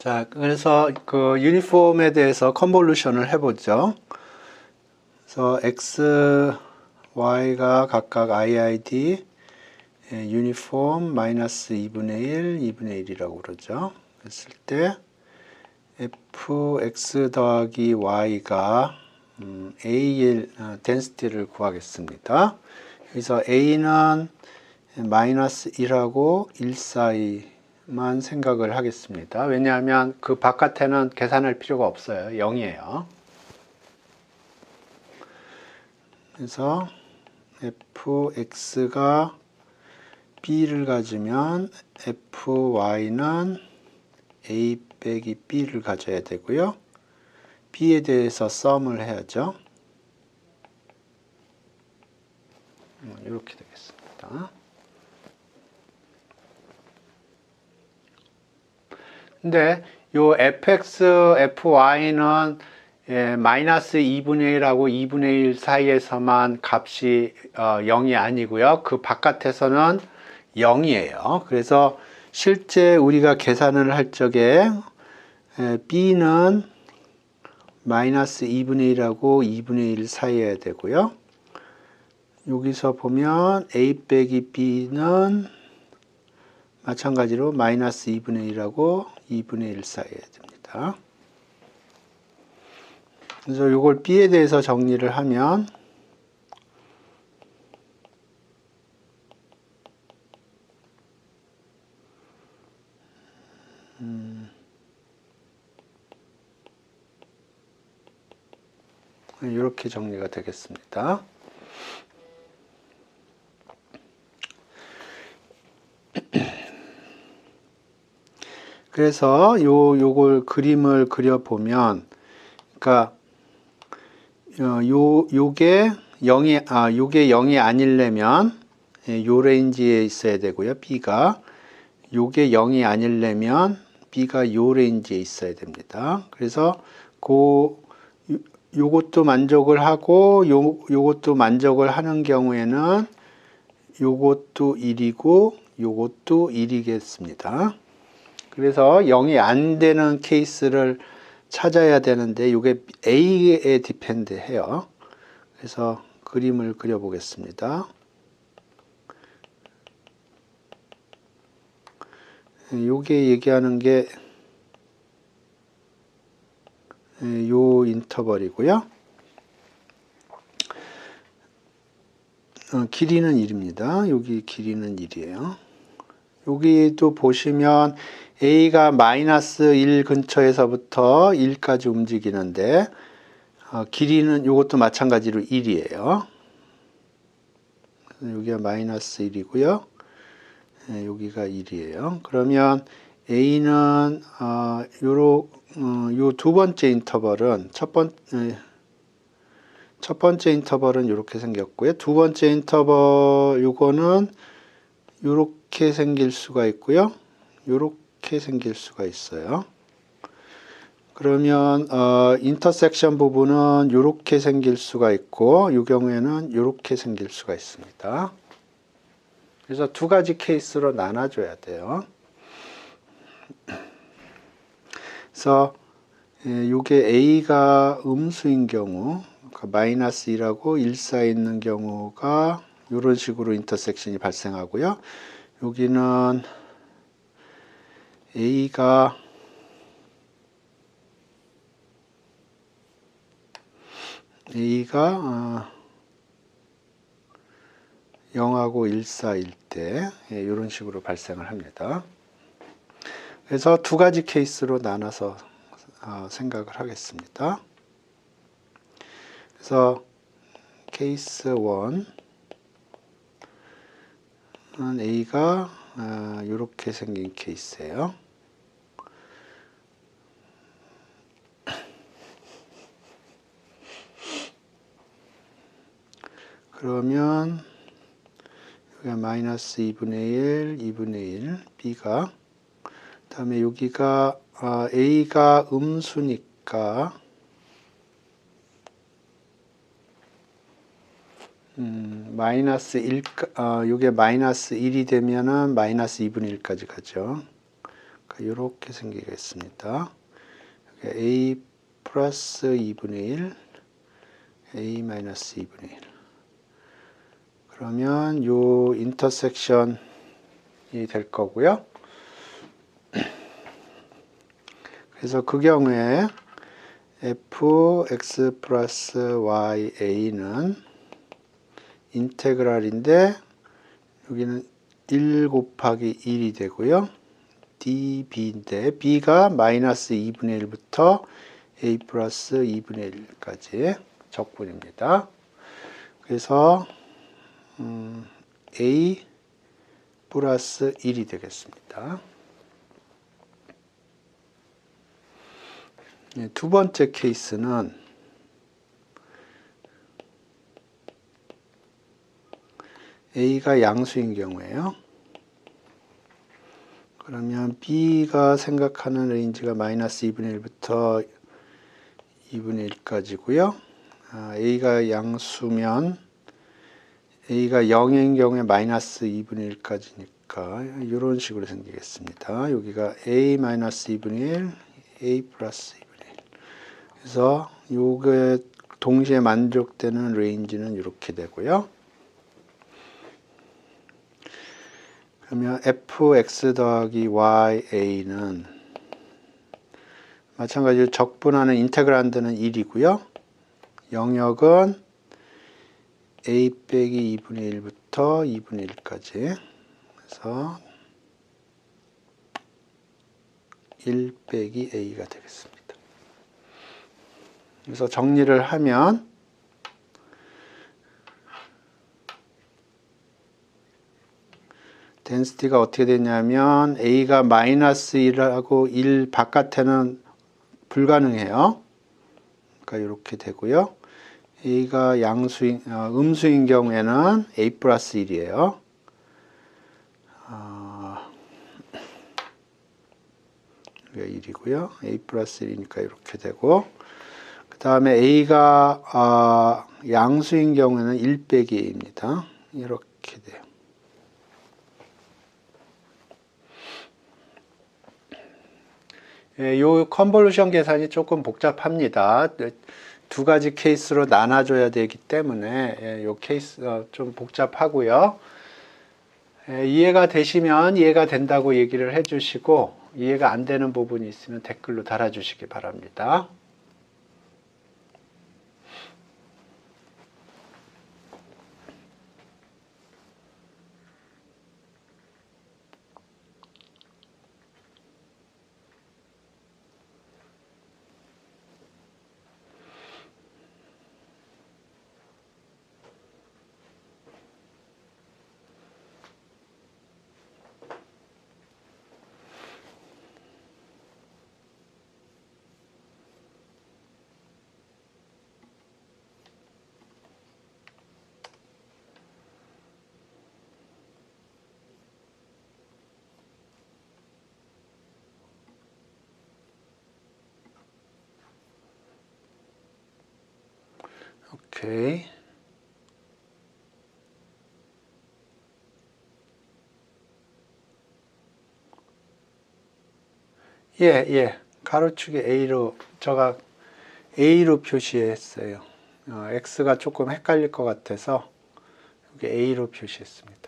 자, 그래서 그 유니폼에 대해서 컨볼루션을 해보죠. 그래서 x, y가 각각 IID, 유니폼 마이너스 2분의 1, 2분의 1이라고 그러죠. 그랬을 때 fx 더하기 y가 A의 density를 구하겠습니다. 여기서 A는 마이너스 1하고 1 사이만 생각을 하겠습니다. 왜냐하면 그 바깥에는 계산할 필요가 없어요. 0이에요. 그래서 fx가 b를 가지면 fy는 a 빼기 b를 가져야 되고요. b에 대해서 썸을 해야죠. 이렇게 되겠습니다. 근데 요 fx, fy는 마이너스 2분의 1하고 2분의 1 사이에서만 값이 0이 아니고요. 그 바깥에서는 0이에요. 그래서 실제 우리가 계산을 할 적에 b는 마이너스 2분의 1하고 2분의 1 사이여야 되고요. 여기서 보면 a 빼기 b는 마찬가지로 마이너스 2분의 1하고 2분의 1 사이여야 됩니다. 그래서 이걸 b에 대해서 정리를 하면 이렇게 정리가 되겠습니다. 그래서 요걸 그림을 그려보면, 그러니까 요게 0이 아니려면 요 레인지에 있어야 되고요. b가 요게 0이 아니려면 b가 요 레인지에 있어야 됩니다. 그래서 요것도 만족을 하고 요것도 만족을 하는 경우에는 요것도 1이고 요것도 1이겠습니다. 그래서 0이 안 되는 케이스를 찾아야 되는데 이게 A에 디펜드 해요. 그래서 그림을 그려보겠습니다. 요게 얘기하는 게 요 인터벌이고요. 길이는 1입니다. 여기 길이는 1이에요. 여기도 보시면 A가 마이너스 1 근처에서부터 1까지 움직이는데 길이는 이것도 마찬가지로 1이에요. 여기가 마이너스 1이고요. 여기가 1이에요. 그러면 A는 요 두 번째 인터벌은 첫 번째 인터벌은 이렇게 생겼고요. 두 번째 인터벌 요거는 이렇게 생길 수가 있고요. 이렇게 생길 수가 있어요. 그러면 인터섹션 부분은 이렇게 생길 수가 있고 이 경우에는 이렇게 생길 수가 있습니다. 그래서 두 가지 케이스로 나눠줘야 돼요. 그래서 이게 A가 음수인 경우, 그러니까 마이너스 1하고 1 사이에 있는 경우가 이런 식으로 인터섹션이 발생하고요. 여기는 A가 A가 0하고 1 사이일 때 이런 식으로 발생을 합니다. 그래서 두 가지 케이스로 나눠서 생각을 하겠습니다. 그래서 케이스 1은 A가 이렇게 생긴 케이스예요. 그러면 여기가 마이너스 2분의 1, 2분의 1, B가 다음에 여기가 A가 음수니까 마이너스 1, 이게 마이너스 1이 되면은 마이너스 2분의 1까지 가죠. 이렇게 생기겠습니다. a 플러스 2분의 1, a 마이너스 2분의 1. 그러면 요 인터섹션이 될 거고요. 그래서 그 경우에 fx 플러스 ya는 인테그랄인데 여기는 1 곱하기 1이 되고요. db인데 b가 마이너스 2분의 1부터 a 플러스 2분의 1까지 적분입니다. 그래서 a 플러스 1이 되겠습니다. 두 번째 케이스는 a가 양수인 경우에요. 그러면 b가 생각하는 레인지가 마이너스 2분의 1부터 2분의 1까지고요. a가 양수면 a가 0인 경우에 마이너스 2분의 1까지니까 이런 식으로 생기겠습니다. 여기가 a 마이너스 2분의 1, a 플러스 2분의 1. 그래서 요게 동시에 만족되는 레인지는 이렇게 되고요. 그러면 fx 더하기 ya는 마찬가지로 적분하는 인테그란드는 1이고요. 영역은 a 빼기 2분의 1부터 2분의 1까지. 그래서 1 빼기 a가 되겠습니다. 그래서 정리를 하면 덴시티가 어떻게 되냐면 a가 마이너스 1하고 1 바깥에는 불가능해요. 그러니까 이렇게 되고요. a가 음수인 경우에는 a 플러스 1이에요. 여기가 1이고요. a 플러스 1이니까 이렇게 되고, 그 다음에 a가 양수인 경우에는 1 빼기 a입니다. 이렇게 돼요. 이 컨볼루션 계산이 조금 복잡합니다. 두 가지 케이스로 나눠줘야 되기 때문에 이 케이스 좀 복잡하고요. 이해가 되시면 이해가 된다고 얘기를 해주시고, 이해가 안 되는 부분이 있으면 댓글로 달아주시기 바랍니다. 오케이. 예. 가로축이 A로, 제가 A로 표시했어요. X가 조금 헷갈릴 것 같아서 여기 A로 표시했습니다.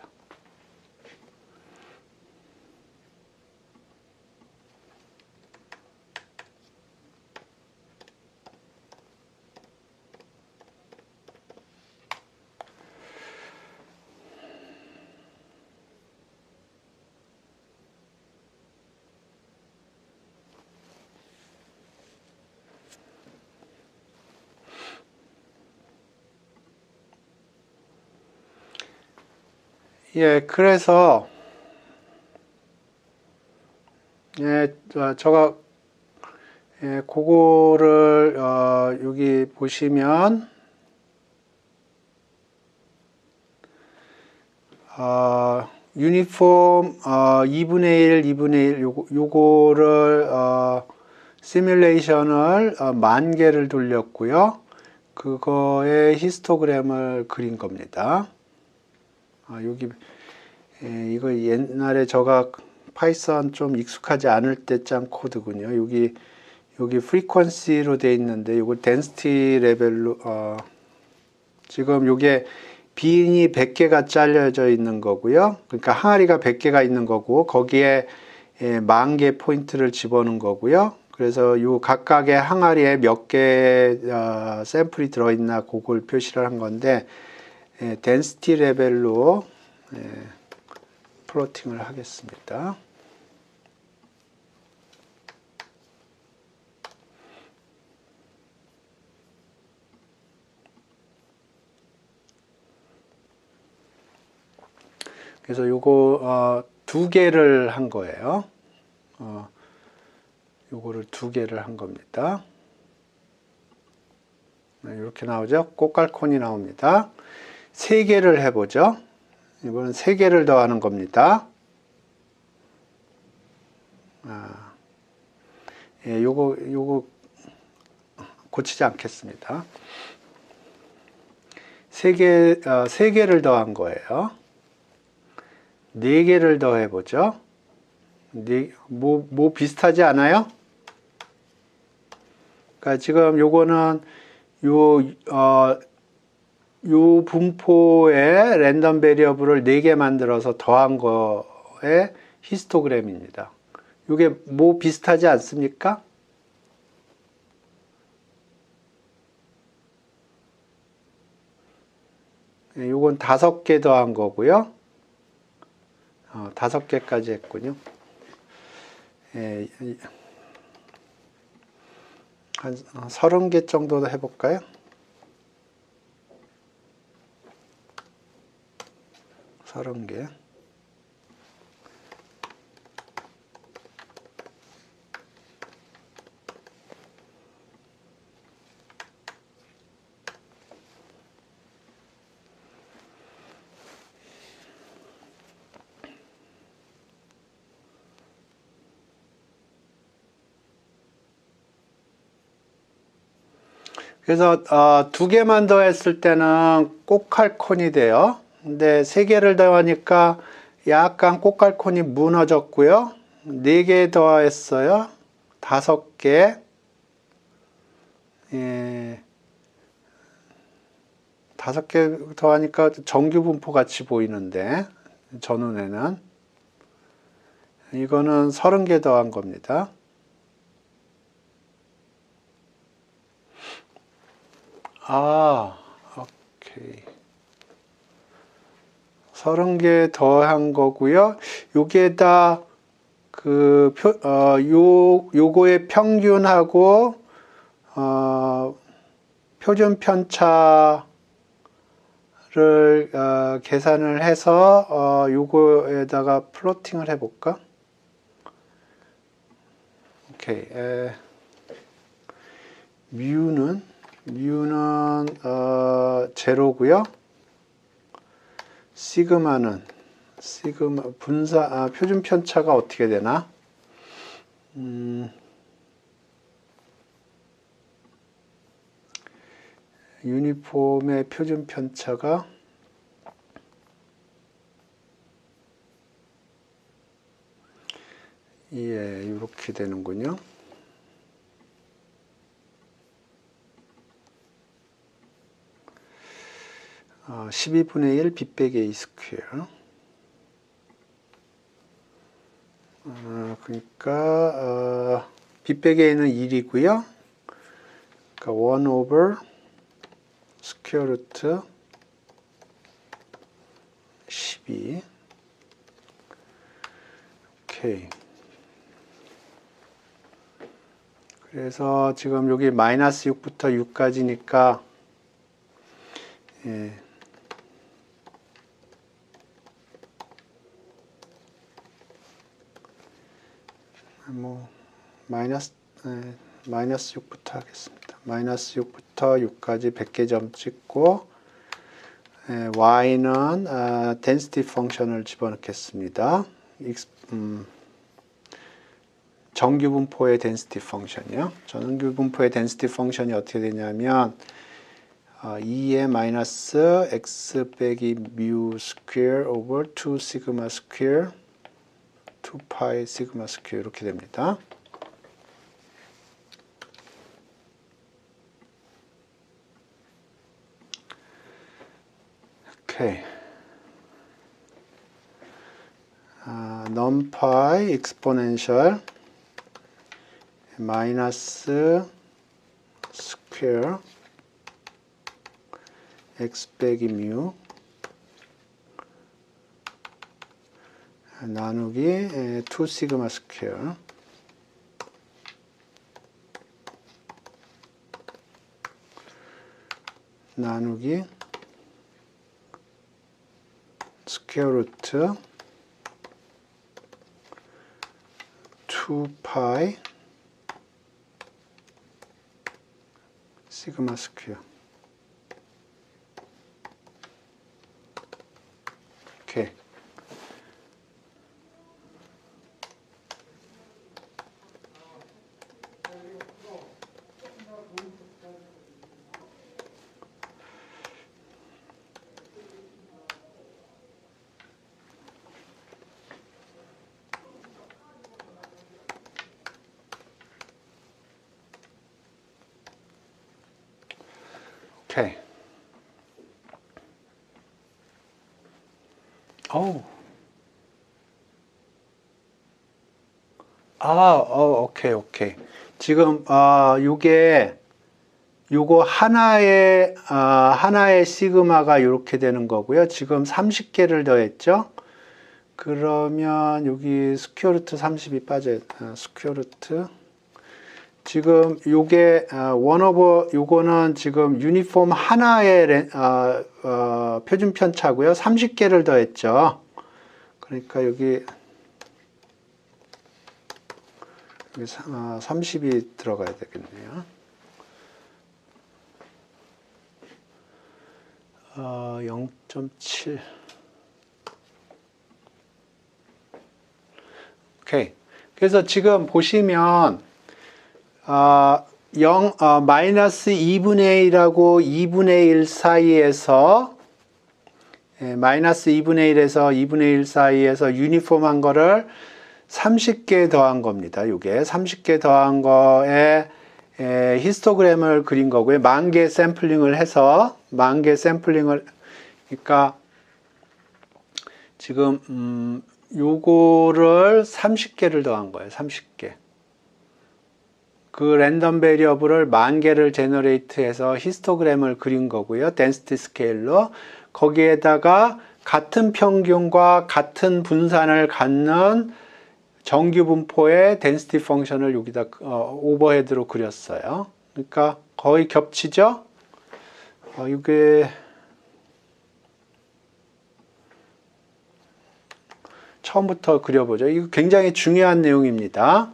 예, 그래서 제가 그거를 여기 보시면 유니폼 2분의 1, 2분의 1 요거를 시뮬레이션을 10,000개를 돌렸고요. 그거의 히스토그램을 그린 겁니다. 여기 이거 옛날에 제가 파이썬 좀 익숙하지 않을 때 짠 코드군요. 여기 프리퀀시로 돼 있는데 이거 density 레벨로 지금 요게 빈이 100개가 잘려져 있는 거고요. 그러니까 항아리가 100개가 있는 거고 거기에 10,000개 포인트를 집어넣은 거고요. 그래서 요 각각의 항아리에 몇 개 샘플이 들어있나 그걸 표시를 한 건데 density 레벨로 플로팅을 하겠습니다. 그래서 요거 2개를 한 거예요. 요거를 2개를 한 겁니다. 이렇게 나오죠. 꽃갈콘이 나옵니다. 3개를 해보죠. 이번엔 3개를 더하는 겁니다. 요거 고치지 않겠습니다. 3개를 더한 거예요. 4개를 더해보죠. 뭐 비슷하지 않아요? 그러니까 지금 요거는 요 분포에 랜덤 베리어블을 4개 만들어서 더한 거의 히스토그램입니다. 요게 뭐 비슷하지 않습니까? 요건 5개 더한 거고요. 5개까지 했군요. 한 30개 정도 해볼까요? 30개. 그래서 2개만 더 했을 때는 꽃갈콘이 돼요. 근데 3개를 더하니까 약간 꽃갈콘이 무너졌고요. 4개 더했어요. 5개. 5개 더하니까 정규 분포 같이 보이는데 전운에는 이거는 30개 더한 겁니다. 오케이. 30개 더한 거고요. 여기에다 요거의 평균하고 표준 편차를 계산을 해서 요거에다가 플로팅을 해볼까? 오케이. 뮤는 제로고요. 시그마 표준 편차가 어떻게 되나? 유니폼의 표준 편차가 이렇게 되는군요. 12분의 1 b 빼기 a 스퀘어. 그러니까 b 빼기 a는 1이고요. 그러니까 1 over 스퀘어 루트 12. 오케이. 그래서 지금 여기 마이너스 6부터 6까지니까 마이너스 6부터 하겠습니다. 마이너스 6부터 6까지 100개 점 찍고 y는 density 펑션을 집어넣겠습니다. 정규 분포의 density 펑션이요. 정규 분포의 density 펑션이 어떻게 되냐면 2의 마이너스 x 빼기 뮤 스퀘어 over 2 시그마 스퀘어 2파이 시그마 스퀘어 이렇게 됩니다. 오케이. 넘파이 익스포넨셜 마이너스 스퀘어 x 빼기 뮤 나누기 2 시그마 스퀘어 나누기 스퀘어 루트 2파이 시그마 스퀘어. 오케이. 오케이. 오. 오케이. 지금 요거 하나의 시그마가 이렇게 되는 거고요. 지금 30개를 더했죠. 그러면 여기 스퀘어 루트 30이 빠져요. 스퀘어 루트 지금 요게 요거는 지금 유니폼 하나의 표준 편차고요. 30개를 더했죠. 그러니까 여기 30이 들어가야 되겠네요. 0.7 오케이. 그래서 지금 보시면 마이너스 2분의 1하고 2분의 1 사이에서 마이너스 2분의 1에서 2분의 1 사이에서 유니폼한 거를 30개 더한 겁니다. 이게 30개 더한 거에 히스토그램을 그린 거고요. 10,000개 샘플링을 해서 10,000개 샘플링을 그러니까 지금 요거를 30개를 더한 거예요. 30개. 그 랜덤 베리어블을 10,000개를 제너레이트해서 히스토그램을 그린 거고요. 덴시티 스케일로. 거기에다가 같은 평균과 같은 분산을 갖는 정규 분포의 덴시티 펑션을 여기다 오버헤드로 그렸어요. 그러니까 거의 겹치죠? 이게 처음부터 그려보죠. 이거 굉장히 중요한 내용입니다.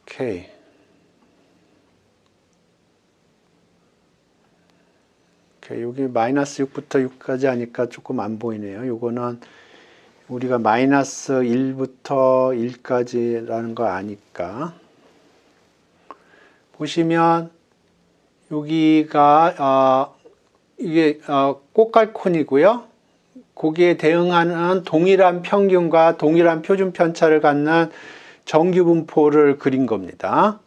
오케이. 여기 마이너스 6부터 6까지 하니까 조금 안 보이네요. 요거는 우리가 마이너스 1부터 1까지라는 거 아니까. 보시면 여기가 이게 꽃갈콘이고요. 거기에 대응하는 동일한 평균과 동일한 표준 편차를 갖는 정규 분포를 그린 겁니다.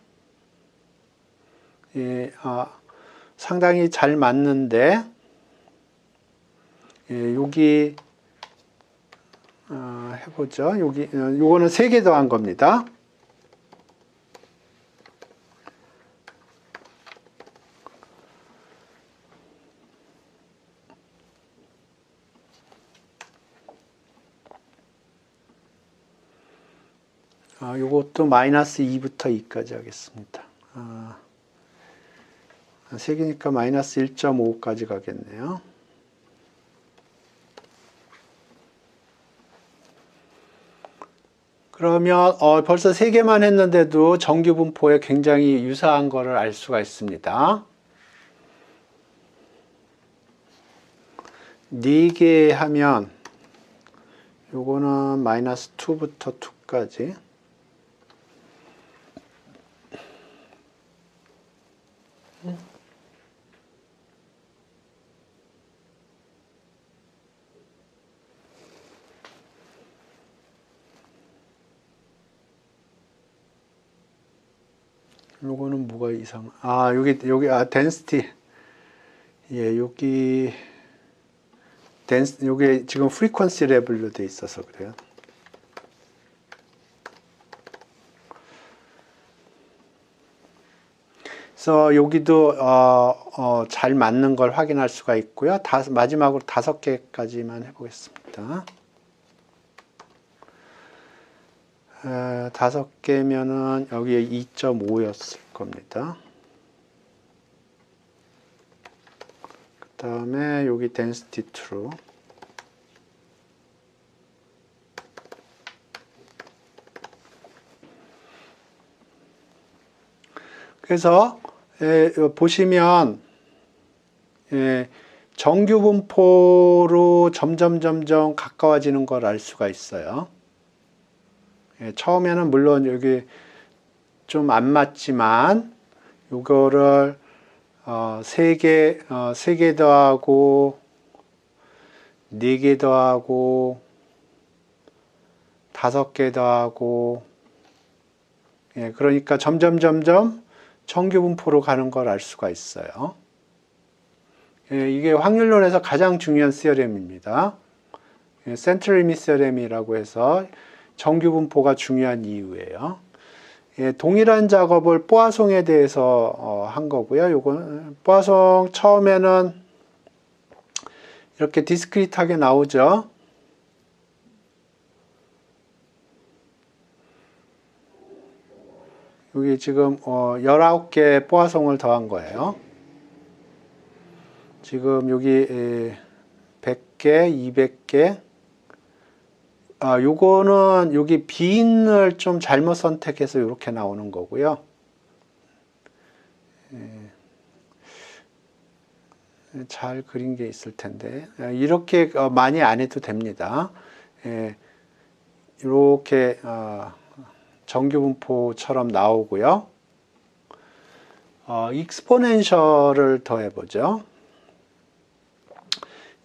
예, 상당히 잘 맞는데 여기 해보죠. 여기 요거는 3개 더한 겁니다. 요것도 마이너스 2부터 2까지 하겠습니다. 3개니까 마이너스 1.5까지 가겠네요. 그러면 벌써 3개만 했는데도 정규 분포에 굉장히 유사한 거를 알 수가 있습니다. 4개 하면 요거는 마이너스 2부터 2까지 요거는 뭐가 이상? 여기 density. 예, 여기 요게 지금 frequency level로 돼 있어서 그래요. 그래서 여기도 잘 맞는 걸 확인할 수가 있고요. 마지막으로 5개까지만 해보겠습니다. 5개면은 여기에 2.5였을 겁니다. 그 다음에 여기 density true. 그래서 보시면 정규 분포로 점점 가까워지는 걸 알 수가 있어요. 처음에는 물론 여기 좀 안 맞지만 이거를 3개 더하고 4개 더하고 5개 더하고 그러니까 점점 정규 분포로 가는 걸 알 수가 있어요. 이게 확률론에서 가장 중요한 시어렘입니다. 센트럴 리밋 시어렘이라고 해서 정규 분포가 중요한 이유예요. 동일한 작업을 뽀아송에 대해서 한 거고요. 요건 뽀아송 처음에는 이렇게 디스크리트하게 나오죠. 여기 지금 19개 뽀아송을 더한 거예요. 지금 여기 100개, 200개. 요거는 여기 빈을 좀 잘못 선택해서 이렇게 나오는 거고요. 잘 그린 게 있을 텐데 이렇게 많이 안 해도 됩니다. 이렇게 정규 분포처럼 나오고요. 익스포넨셜을 더해보죠.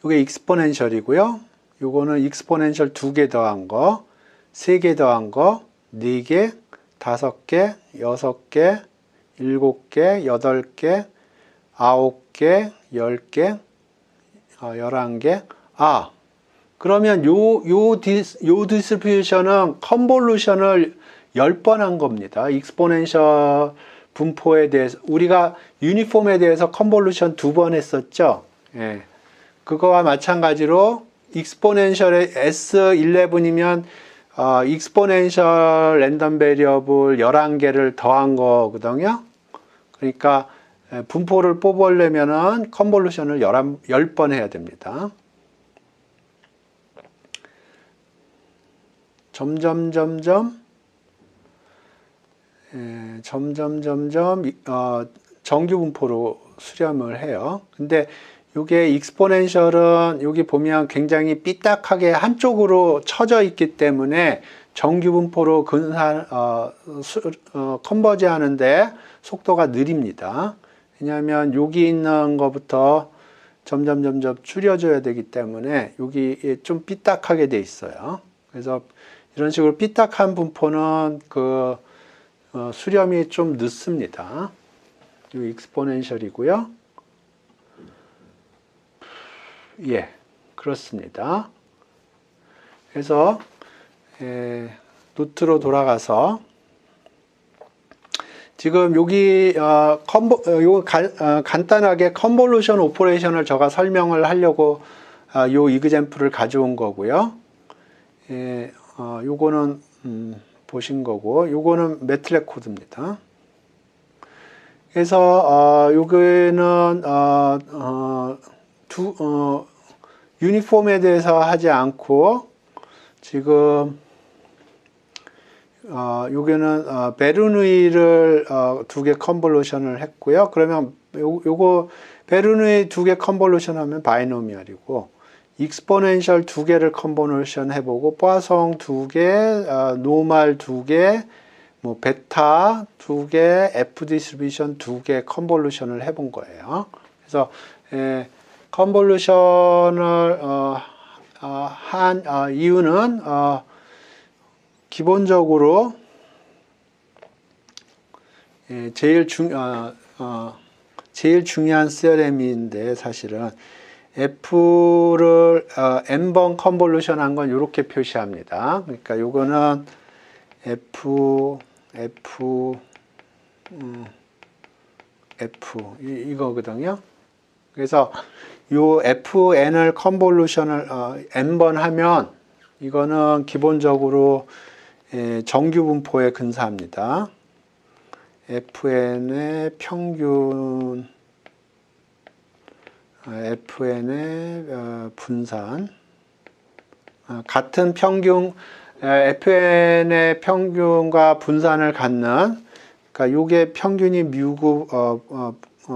이게 익스포넨셜이고요. 요거는 익스포넨셜 2개 더한 거, 3개 더한 거, 4개, 5개, 6개, 7개, 8개, 9개, 10개, 11개. 그러면 요 디스트리뷰션은 컨볼루션을 10번 한 겁니다. 익스포넨셜 분포에 대해서 우리가 유니폼에 대해서 컨볼루션 2번 했었죠. 그거와 마찬가지로 익스포넨셜의 S11이면 익스포넨셜 랜덤 베리어블 11개를 더한 거거든요. 그러니까 분포를 뽑으려면은 컨볼루션을 10번 해야 됩니다. 점점 정규 분포로 수렴을 해요. 근데 이게 익스포넨셜은 여기 보면 굉장히 삐딱하게 한쪽으로 쳐져 있기 때문에 정규 분포로 컨버지 하는데 속도가 느립니다. 왜냐하면 여기 있는 것부터 점점 줄여줘야 되기 때문에 여기 좀 삐딱하게 돼 있어요. 그래서 이런 식으로 삐딱한 분포는 수렴이 좀 늦습니다. 이 익스포넨셜이고요. 예, 그렇습니다. 그래서 노트로 돌아가서 지금 여기 간단하게 컨볼루션 오퍼레이션을 제가 설명을 하려고 요 이그젬플을 가져온 거고요. 요거는 보신 거고, 요거는 매틀랩 코드입니다. 그래서 여기는 유니폼에 대해서 하지 않고 지금 여기는 베르누이를 2개 컨볼루션을 했고요. 그러면 요거 베르누이 2개 컨볼루션 하면 바이노미얼이고, 익스포넨셜 2개를 컨볼루션 해보고, 뽀아송 2개, 노말 2개, 뭐 베타 2개, F 디스트리뷰션 2개 컨볼루션을 해본 거예요. 그래서 컨볼루션을 한 이유는 제일 중요한 theorem인데 사실은 F를 n번 컨볼루션 한 건 이렇게 표시합니다. 그러니까 요거는 F 이거거든요. 그래서 요 fn을 컨볼루션을 n번 하면 이거는 기본적으로 정규 분포에 근사합니다. fn의 평균, fn의 분산, 같은 평균, fn의 평균과 분산을 갖는, 그러니까 요게 평균이 뮤고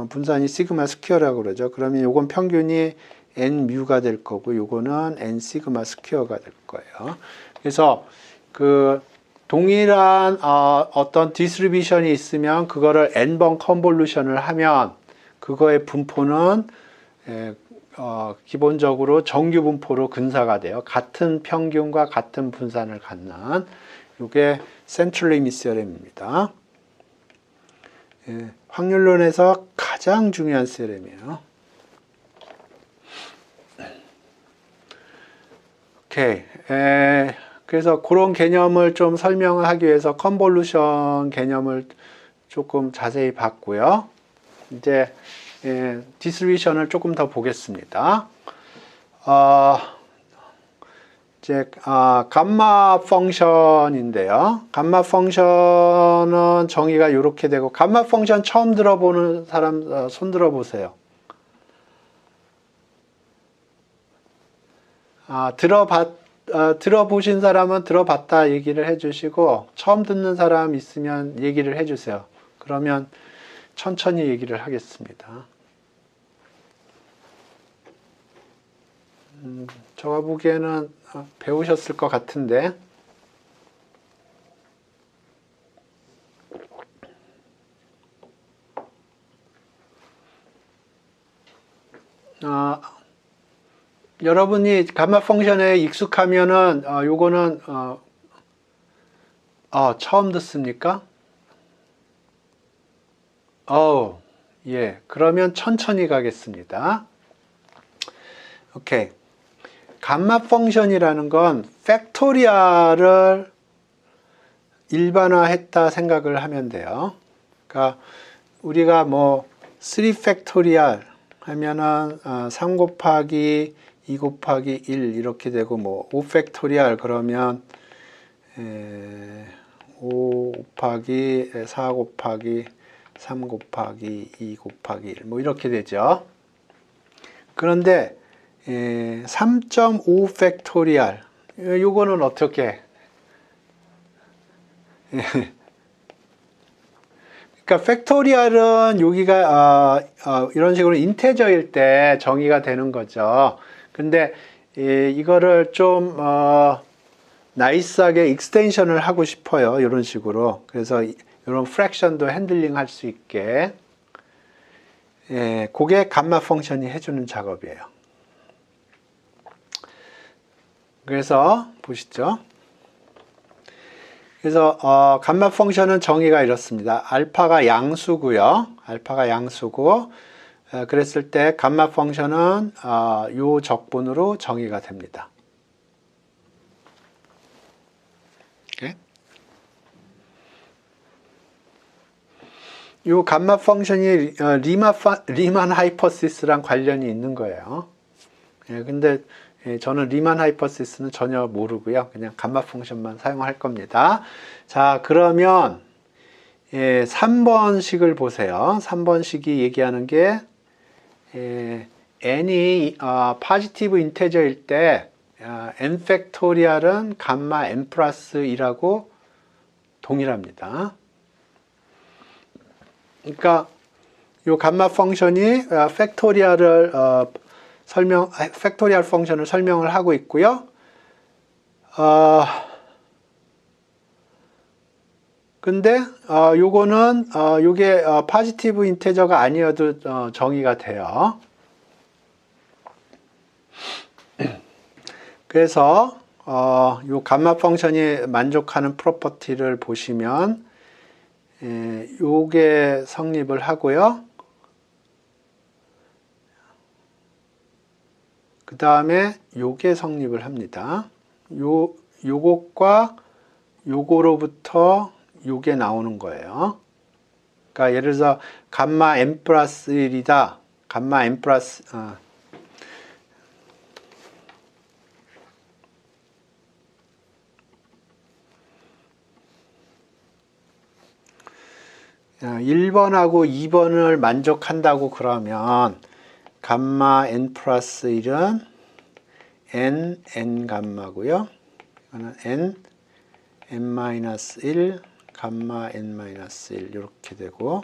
분산이 시그마 스퀘어라고 그러죠. 그러면 요건 평균이 n 뮤가 될 거고 요거는 n 시그마 스퀘어가 될 거예요. 그래서 그 동일한 어떤 디스트리뷰션이 있으면 그거를 n번 컨볼루션을 하면 그거의 분포는 기본적으로 정규 분포로 근사가 돼요. 같은 평균과 같은 분산을 갖는 이게 센트럴 리미트 theorem입니다. 확률론에서 가장 중요한 theorem이에요. 오케이. 그래서 그런 개념을 좀 설명을 하기 위해서 컨볼루션 개념을 조금 자세히 봤고요. 이제 디스트리뷰션을 조금 더 보겠습니다. 이제 감마 펑션인데요. 감마 펑션은 정의가 이렇게 되고, 감마 펑션 처음 들어보는 사람 손 들어 보세요. 들어보신 사람은 들어봤다 얘기를 해주시고, 처음 듣는 사람 있으면 얘기를 해주세요. 그러면 천천히 얘기를 하겠습니다. 제가 보기에는 배우셨을 것 같은데, 여러분이 감마 펑션에 익숙하면은 요거는 처음 듣습니까? 예. 그러면 천천히 가겠습니다. 오케이. 감마 펑션이라는 건 팩토리얼을 일반화했다 생각을 하면 돼요. 그러니까 우리가 뭐 3 팩토리얼 하면은 3 곱하기 2 곱하기 1 이렇게 되고, 뭐 5 팩토리얼 그러면 5 곱하기 4 곱하기 3 곱하기 2 곱하기 1 뭐 이렇게 되죠. 그런데 3.5 팩토리얼 요거는 어떻게 그러니까 팩토리얼은 여기가 이런 식으로 인테저일 때 정의가 되는 거죠. 근데 이거를 좀 나이스하게 익스텐션을 하고 싶어요. 이런 식으로. 그래서 이런 프랙션도 핸들링 할 수 있게. 그게 감마 펑션이 해주는 작업이에요. 그래서 보시죠. 그래서 감마 펑션은 정의가 이렇습니다. 알파가 양수고요. 알파가 양수고, 그랬을 때 감마 펑션은 요 적분으로 정의가 됩니다. 요 감마 펑션이 리만 하이퍼시스랑 관련이 있는 거예요. 근데 저는 리만 하이퍼시스는 전혀 모르고요. 그냥 감마 펑션만 사용할 겁니다. 자, 그러면 3번식을 보세요. 3번식이 얘기하는 게 n이 포지티브 인테저일 때 n 팩토리얼은 감마 n 플러스 2라고 동일합니다. 그러니까 요 감마 펑션이 팩토리얼을 팩토리얼 펑션을 설명을 하고 있고요. 근데 요거는 요게 포지티브 인테저가 아니어도 정의가 돼요. 그래서 요 감마 펑션이 만족하는 프로퍼티를 보시면 요게 성립을 하고요. 그 다음에 요게 성립을 합니다. 요것과 요거로부터 요게 나오는 거예요. 그러니까 예를 들어서 감마 n 플러스 1이다. 감마 n 플러스 1번하고 2번을 만족한다고 그러면 감마 n 플러스 1은 n 감마고요. 이거는 n-1 감마 n-1 이렇게 되고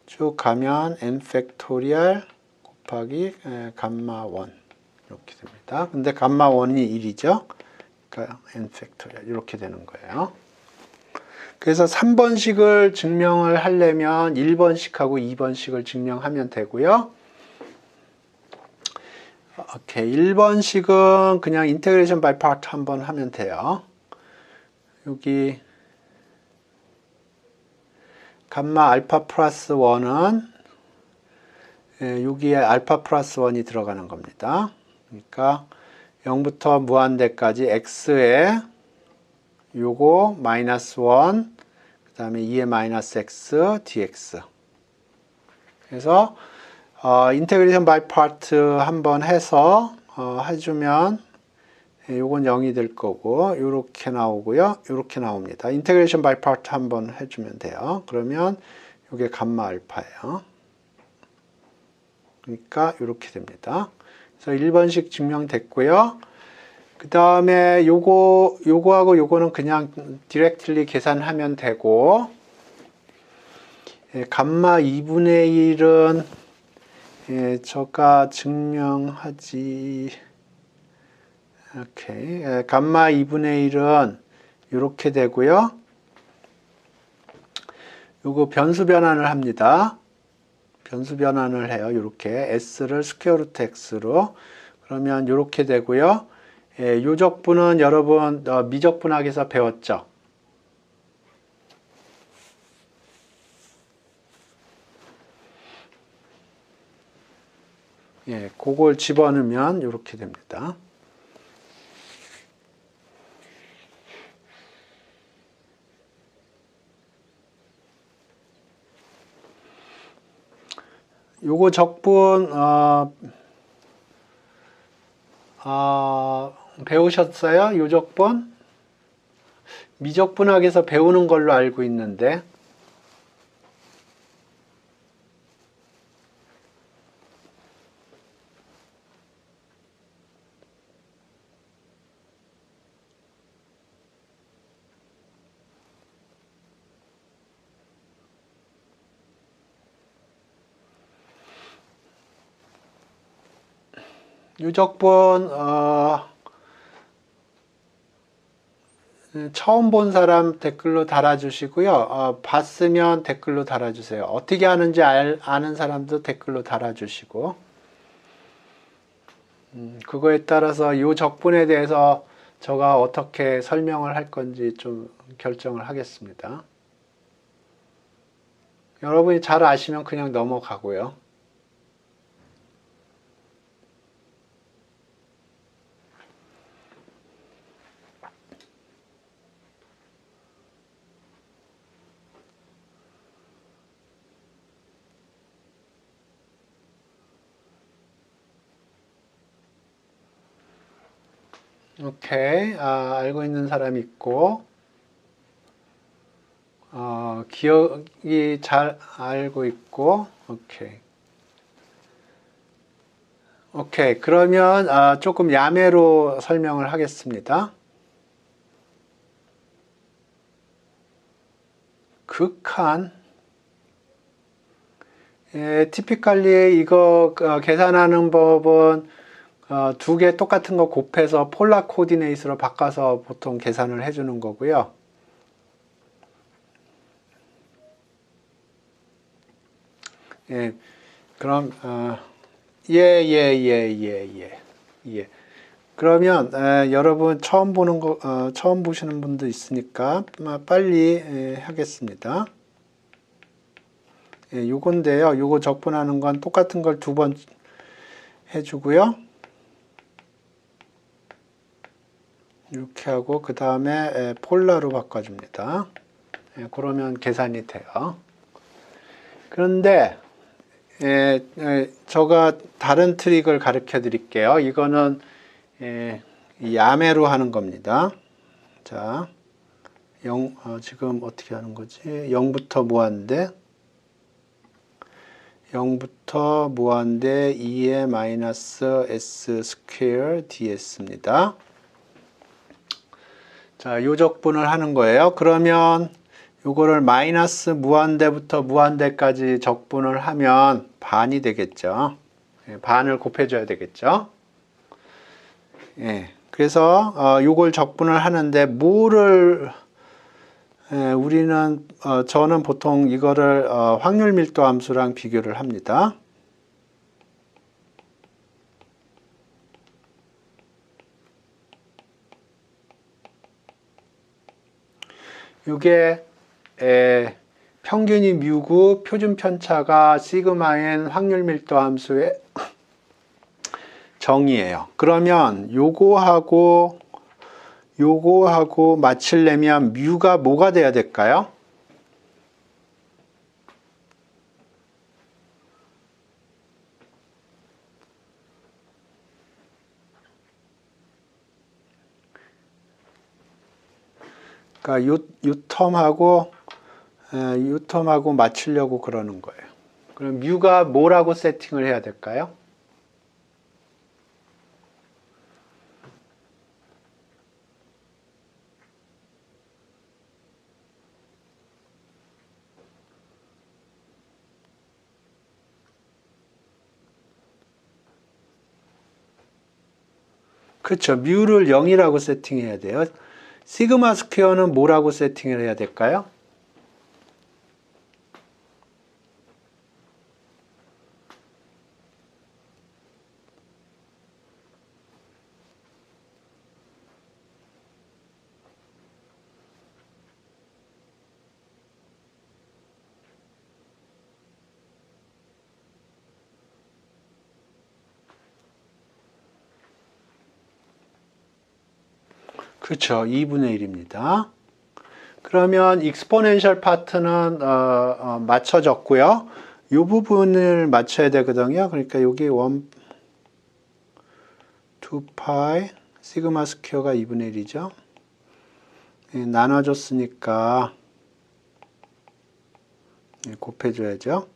쭉 가면 n 팩토리얼 곱하기 감마 1 이렇게 됩니다. 근데 감마 1이 1이죠. 그러니까 n 팩토리얼 이렇게 되는 거예요. 그래서 3번식을 증명을 하려면 1번식하고 2번식을 증명하면 되고요. 오케이, 1번식은 그냥 인테그레이션 바이 파트 한번 하면 돼요. 여기 감마 알파 플러스 1은 여기에 알파 플러스 1이 들어가는 겁니다. 그러니까 0부터 무한대까지 x에 요거 마이너스 1, 그 다음에 2의 마이너스 x dx. 그래서 인테그레이션 바이 파트 한번 해서 해주면 요건 0이 될 거고 요렇게 나오고요. 요렇게 나옵니다. 인테그레이션 바이 파트 한번 해주면 돼요. 그러면 요게 감마 알파예요. 그러니까 요렇게 됩니다. 그래서 1번식 증명됐고요. 그 다음에 요거하고 요거는 그냥 디렉틀리 계산하면 되고, 감마 2분의 1은 저가 증명하지. 오케이. 감마 2분의 1은 이렇게 되고요. 요거 변수 변환을 합니다. 변수 변환을 해요. 이렇게 s를 스퀘어 루트 x로. 그러면 이렇게 되고요. 요적분은 여러분 미적분학에서 배웠죠. 그걸 집어넣으면 이렇게 됩니다. 요거 적분 배우셨어요? 요 적분? 미적분학에서 배우는 걸로 알고 있는데 유적분 처음 본 사람 댓글로 달아주시고요. 봤으면 댓글로 달아주세요. 어떻게 하는지 아는 사람도 댓글로 달아주시고 그거에 따라서 이 적분에 대해서 제가 어떻게 설명을 할 건지 좀 결정을 하겠습니다. 여러분이 잘 아시면 그냥 넘어가고요. 오케이. 알고 있는 사람이 있고, 기억이 잘 알고 있고, 오케이. 오케이. 그러면, 조금 야매로 설명을 하겠습니다. 극한. 티피컬리 이거 계산하는 법은 두 개 똑같은 거 곱해서 폴라 코디네이트로 바꿔서 보통 계산을 해주는 거고요. 그럼 그러면 여러분 처음 보시는 분도 있으니까 빨리 하겠습니다. 요건데요. 요거 적분하는 건 똑같은 걸 두 번 해주고요. 이렇게 하고 그 다음에 폴라로 바꿔줍니다. 그러면 계산이 돼요. 그런데 제가 다른 트릭을 가르쳐 드릴게요. 이거는 야매로 하는 겁니다. 자, 지금 어떻게 하는 거지? 0부터 무한대 0부터 무한대 2의 마이너스 s 스퀘어 ds입니다. 자, 요 적분을 하는 거예요. 그러면 요거를 마이너스 무한대부터 무한대까지 적분을 하면 반이 되겠죠. 반을 곱해줘야 되겠죠. 그래서 요걸 적분을 하는데 뭐를 우리는 저는 보통 이거를 확률 밀도 함수랑 비교를 합니다. 이게 평균이 뮤고 표준 편차가 시그마인 확률 밀도 함수의 정의예요. 그러면 요거하고 맞추려면 뮤가 뭐가 돼야 될까요? 그러니까 요 텀하고 맞추려고 그러는 거예요. 그럼 뮤가 뭐라고 세팅을 해야 될까요? 그렇죠. 뮤를 0이라고 세팅해야 돼요. 시그마 스퀘어는 뭐라고 세팅을 해야 될까요? 그렇죠. 2분의 1입니다. 그러면 익스포넨셜 파트는 맞춰졌고요. 이 부분을 맞춰야 되거든요. 그러니까 여기 2파이 시그마 스퀘어가 2분의 1이죠. 나눠줬으니까 곱해줘야죠.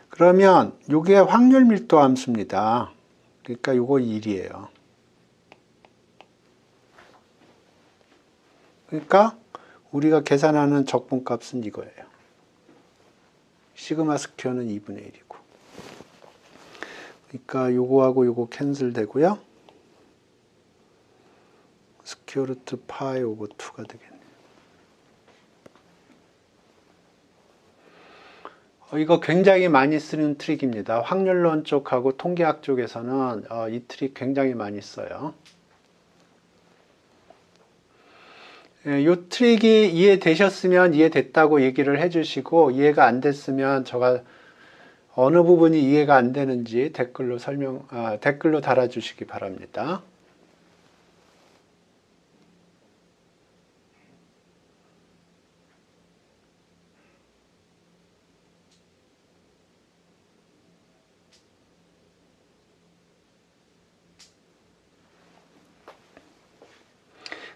그러면 이게 확률 밀도 함수입니다. 그러니까 이거 1이에요. 그러니까 우리가 계산하는 적분값은 이거예요. 시그마 스퀘어는 2분의 1이고. 그러니까 요거하고 요거 캔슬 되고요. 스퀘어 루트 파이 오버 2가 되겠네요. 이거 굉장히 많이 쓰는 트릭입니다. 확률론 쪽하고 통계학 쪽에서는 이 트릭 굉장히 많이 써요. 이 트릭이 이해되셨으면 이해됐다고 얘기를 해주시고, 이해가 안 됐으면 제가 어느 부분이 이해가 안 되는지 댓글로 달아주시기 바랍니다.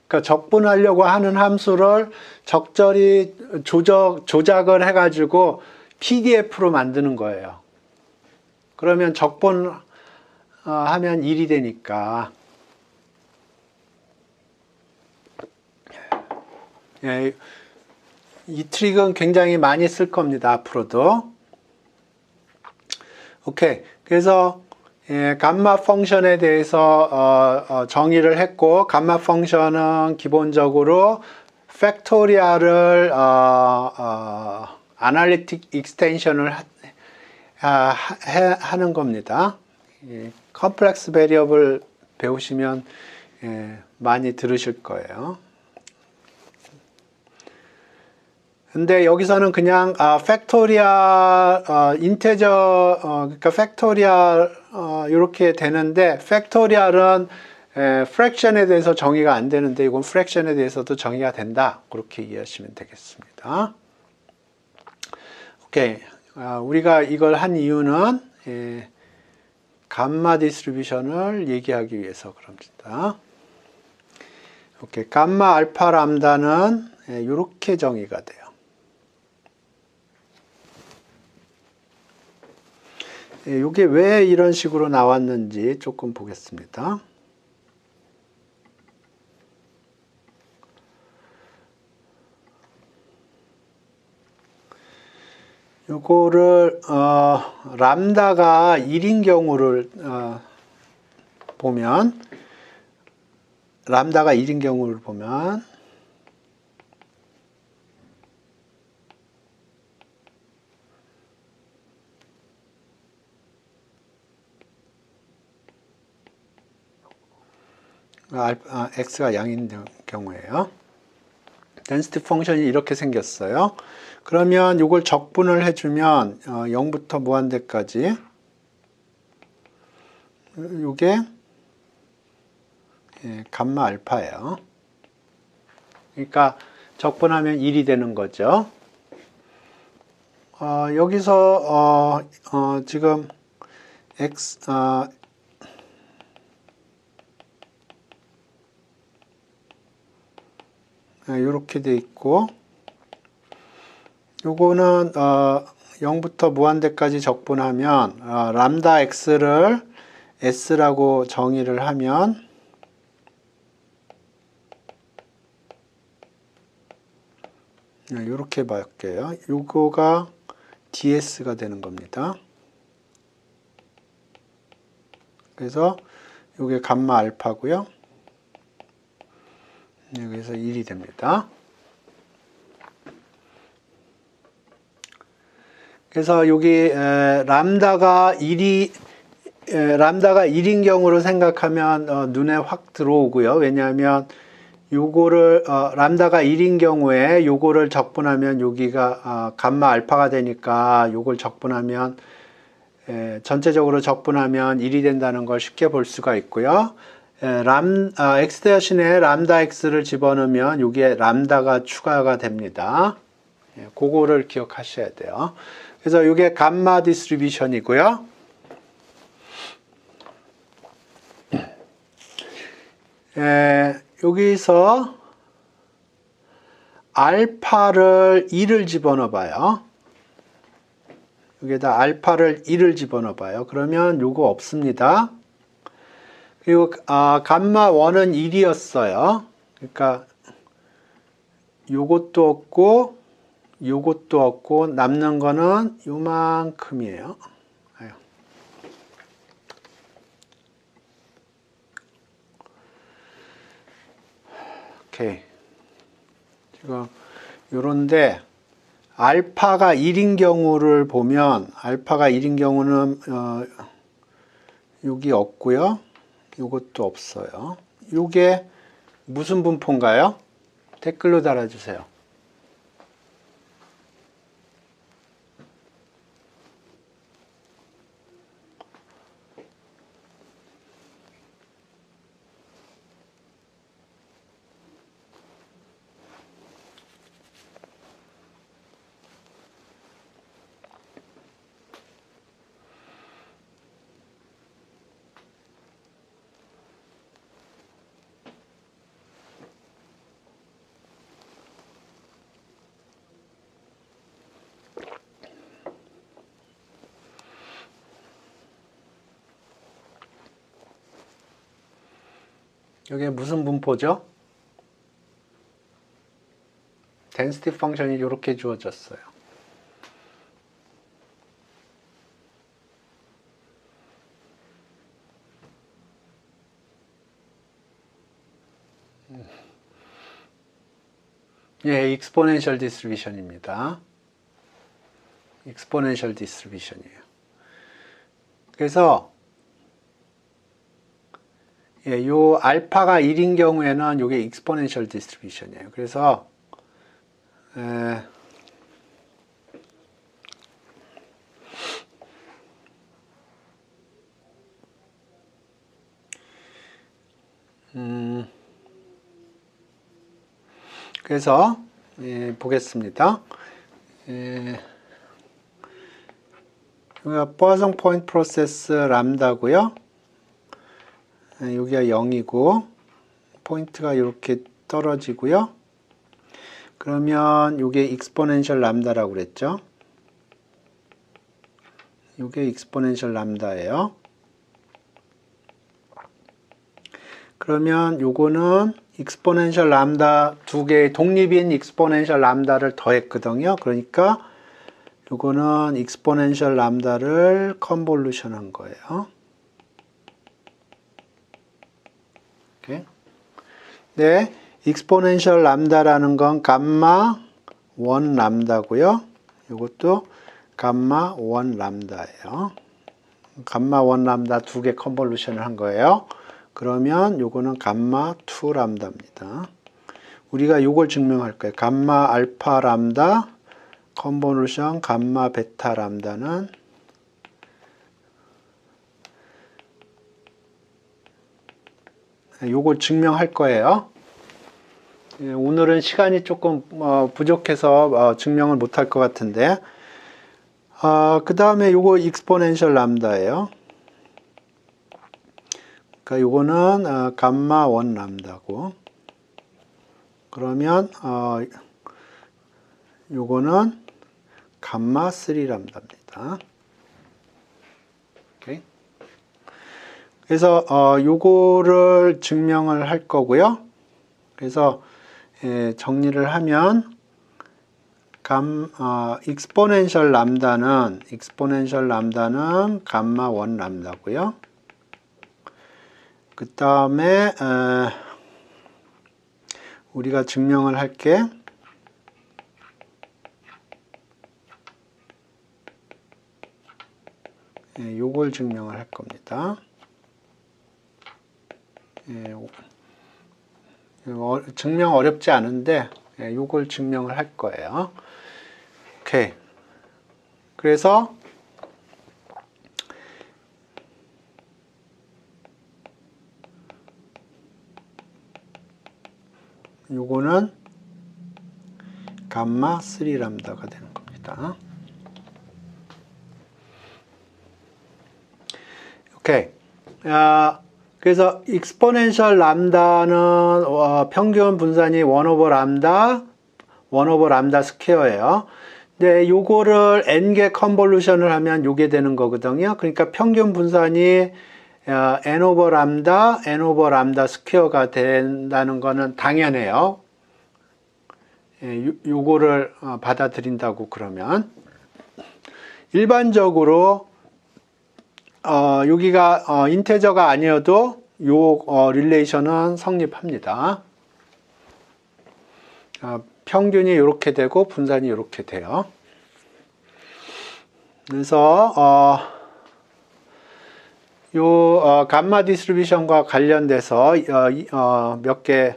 그러니까 적분하려고 하는 함수를 적절히 조작을 해가지고 PDF로 만드는 거예요. 그러면 적분하면 1이 되니까. 이 트릭은 굉장히 많이 쓸 겁니다. 앞으로도. 오케이. 그래서 감마 펑션에 대해서 정의를 했고, 감마 펑션은 기본적으로 팩토리얼을 아날리틱 익스텐션을 하는 겁니다. 컴플렉스 베리어블 배우시면 많이 들으실 거예요. 근데 여기서는 그냥 팩토리얼 인테저 그러니까 팩토리얼 이렇게 되는데 팩토리얼은 프랙션에 대해서 정의가 안 되는데 이건 프랙션에 대해서도 정의가 된다. 그렇게 이해하시면 되겠습니다. 오케이. 우리가 이걸 한 이유는 감마 디스트리뷰션을 얘기하기 위해서 그럽니다. 오케이. 감마 알파 람다는 이렇게 정의가 돼요. 이게 왜 이런 식으로 나왔는지 조금 보겠습니다. 요거를 람다가 1인 경우를 보면 람다가 1인 경우를 보면 x가 양인 경우에요. density 펑션이 이렇게 생겼어요. 그러면 이걸 적분을 해주면 0부터 무한대까지 이게 감마 알파예요. 그러니까 적분하면 1이 되는 거죠. 여기서 지금 x 이렇게 돼 있고 요거는 0부터 무한대까지 적분하면 람다 x를 s라고 정의를 하면 이렇게 바뀌어요. 요거가 ds가 되는 겁니다. 그래서 요게 감마 알파고요. 여기서 1이 됩니다. 그래서 여기 람다가 1인 경우로 생각하면 눈에 확 들어오고요. 왜냐하면 요거를 람다가 1인 경우에 요거를 적분하면 여기가 감마 알파가 되니까 요걸 적분하면 전체적으로 적분하면 1이 된다는 걸 쉽게 볼 수가 있고요. x 대신에 람다 x를 집어넣으면 여기에 람다가 추가가 됩니다. 그거를 기억하셔야 돼요. 그래서 이게 감마 디스트리뷰션이고요. 여기서 알파를 2를 집어넣어 봐요. 여기다 알파를 2를 집어넣어 봐요. 그러면 요거 없습니다. 그리고 감마 1은 1이었어요. 그러니까 요것도 없고 요것도 없고 남는 거는 요만큼이에요. 오케이. 지금 요런데 알파가 1인 경우를 보면 알파가 1인 경우는 여기 없고요. 요것도 없어요. 요게 무슨 분포인가요? 댓글로 달아주세요. 이게 무슨 분포죠? density 펑션이 이렇게 주어졌어요. 예, exponential distribution입니다. exponential distribution이에요. 그래서 예, 요 알파가 1인 경우에는 요게 exponential distribution이에요. 그래서 그래서 보겠습니다. 여기가 포아송 포인트 프로세스 람다고요. 여기가 0이고 포인트가 이렇게 떨어지고요. 그러면 이게 익스포넨셜 람다라고 그랬죠. 이게 익스포넨셜 람다예요. 그러면 요거는 익스포넨셜 람다 두 개의 독립인 익스포넨셜 람다를 더했거든요. 그러니까 요거는 익스포넨셜 람다를 컨볼루션 한 거예요. 오케이. 네, 익스포넨셜 람다라는 건 감마 1 람다고요. 요것도 감마 1 람다예요. 감마 1 람다 두 개 컨볼루션을 한 거예요. 그러면 요거는 감마 2 람다입니다. 우리가 요걸 증명할 거예요. 감마 알파 람다 컨볼루션 감마 베타 람다는 요걸 증명할 거예요. 오늘은 시간이 조금 부족해서 증명을 못할 것 같은데 그 다음에 요거 익스포넨셜 람다예요. 그러니까 요거는 감마 1 람다고 그러면 요거는 감마 3 람다입니다. 오케이. 그래서 요거를 증명을 할 거고요. 그래서 정리를 하면 익스포넨셜 람다는 감마 1 람다고요. 그 다음에 우리가 증명을 할게 요걸 증명을 할 겁니다. 증명 어렵지 않은데 요걸 증명을 할 거예요. 오케이. 그래서 요거는 감마 3 람다가 되는 겁니다. 오케이. 그래서 익스포넨셜 람다는 평균 분산이 1 오버 람다 스퀘어예요. 근데 요거를 n개 컨볼루션을 하면 요게 되는 거거든요. 그러니까 평균 분산이 n 오버 람다 스퀘어가 된다는 거는 당연해요. 요거를 받아들인다고 그러면 일반적으로 여기가 인테저가 아니어도 요 릴레이션은 성립합니다. 평균이 이렇게 되고 분산이 이렇게 돼요. 그래서 요 감마 디스트리뷰션과 관련돼서 몇 개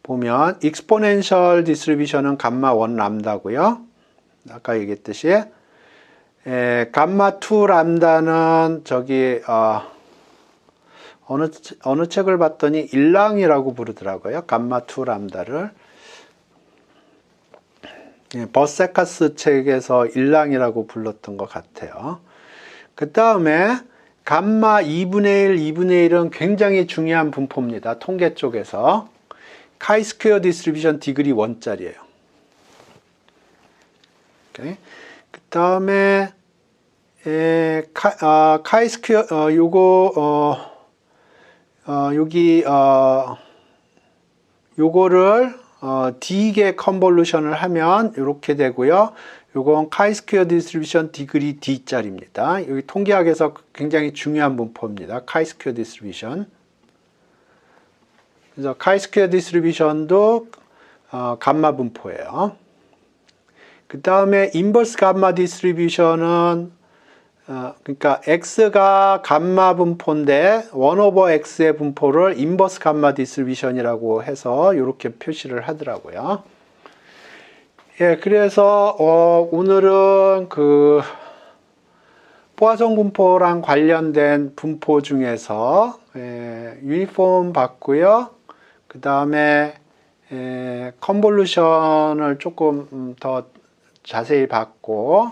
보면 익스포넨셜 디스트리뷰션은 감마 1 람다고요. 아까 얘기했듯이 감마 2 람다는 저기 어느 책을 봤더니 일랑이라고 부르더라고요. 감마 2 람다를 버세카스 책에서 일랑이라고 불렀던 것 같아요. 그 다음에 감마 2분의 1, 2분의 1은 굉장히 중요한 분포입니다. 통계 쪽에서 카이 스퀘어 디스트리뷰션 디그리 1짜리예요. 오케이. 그 다음에 카이 스퀘어 요거 여기 요거를 D개 컨볼루션을 하면 이렇게 되고요. 요건 카이 스퀘어 디스트리뷰션 디그리 D짜리입니다. 여기 통계학에서 굉장히 중요한 분포입니다. 카이 스퀘어 디스트리뷰션. 그래서 카이 스퀘어 디스트리뷰션도 감마 분포예요. 그 다음에 인버스 감마 디스트리뷰션은 그러니까 x가 감마 분포인데 1 오버 x의 분포를 인버스 감마 디스트리뷰션이라고 해서 이렇게 표시를 하더라고요. 예, 그래서 오늘은 그 포아송 분포랑 관련된 분포 중에서 유니폼 봤고요. 그 다음에 컨볼루션을 조금 더 자세히 봤고,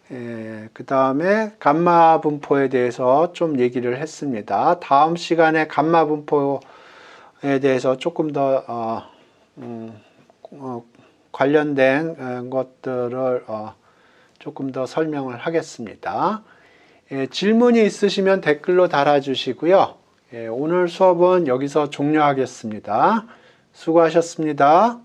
그 다음에 감마 분포에 대해서 좀 얘기를 했습니다. 다음 시간에 감마 분포에 대해서 조금 더 관련된 것들을 조금 더 설명을 하겠습니다. 질문이 있으시면 댓글로 달아주시고요. 오늘 수업은 여기서 종료하겠습니다. 수고하셨습니다.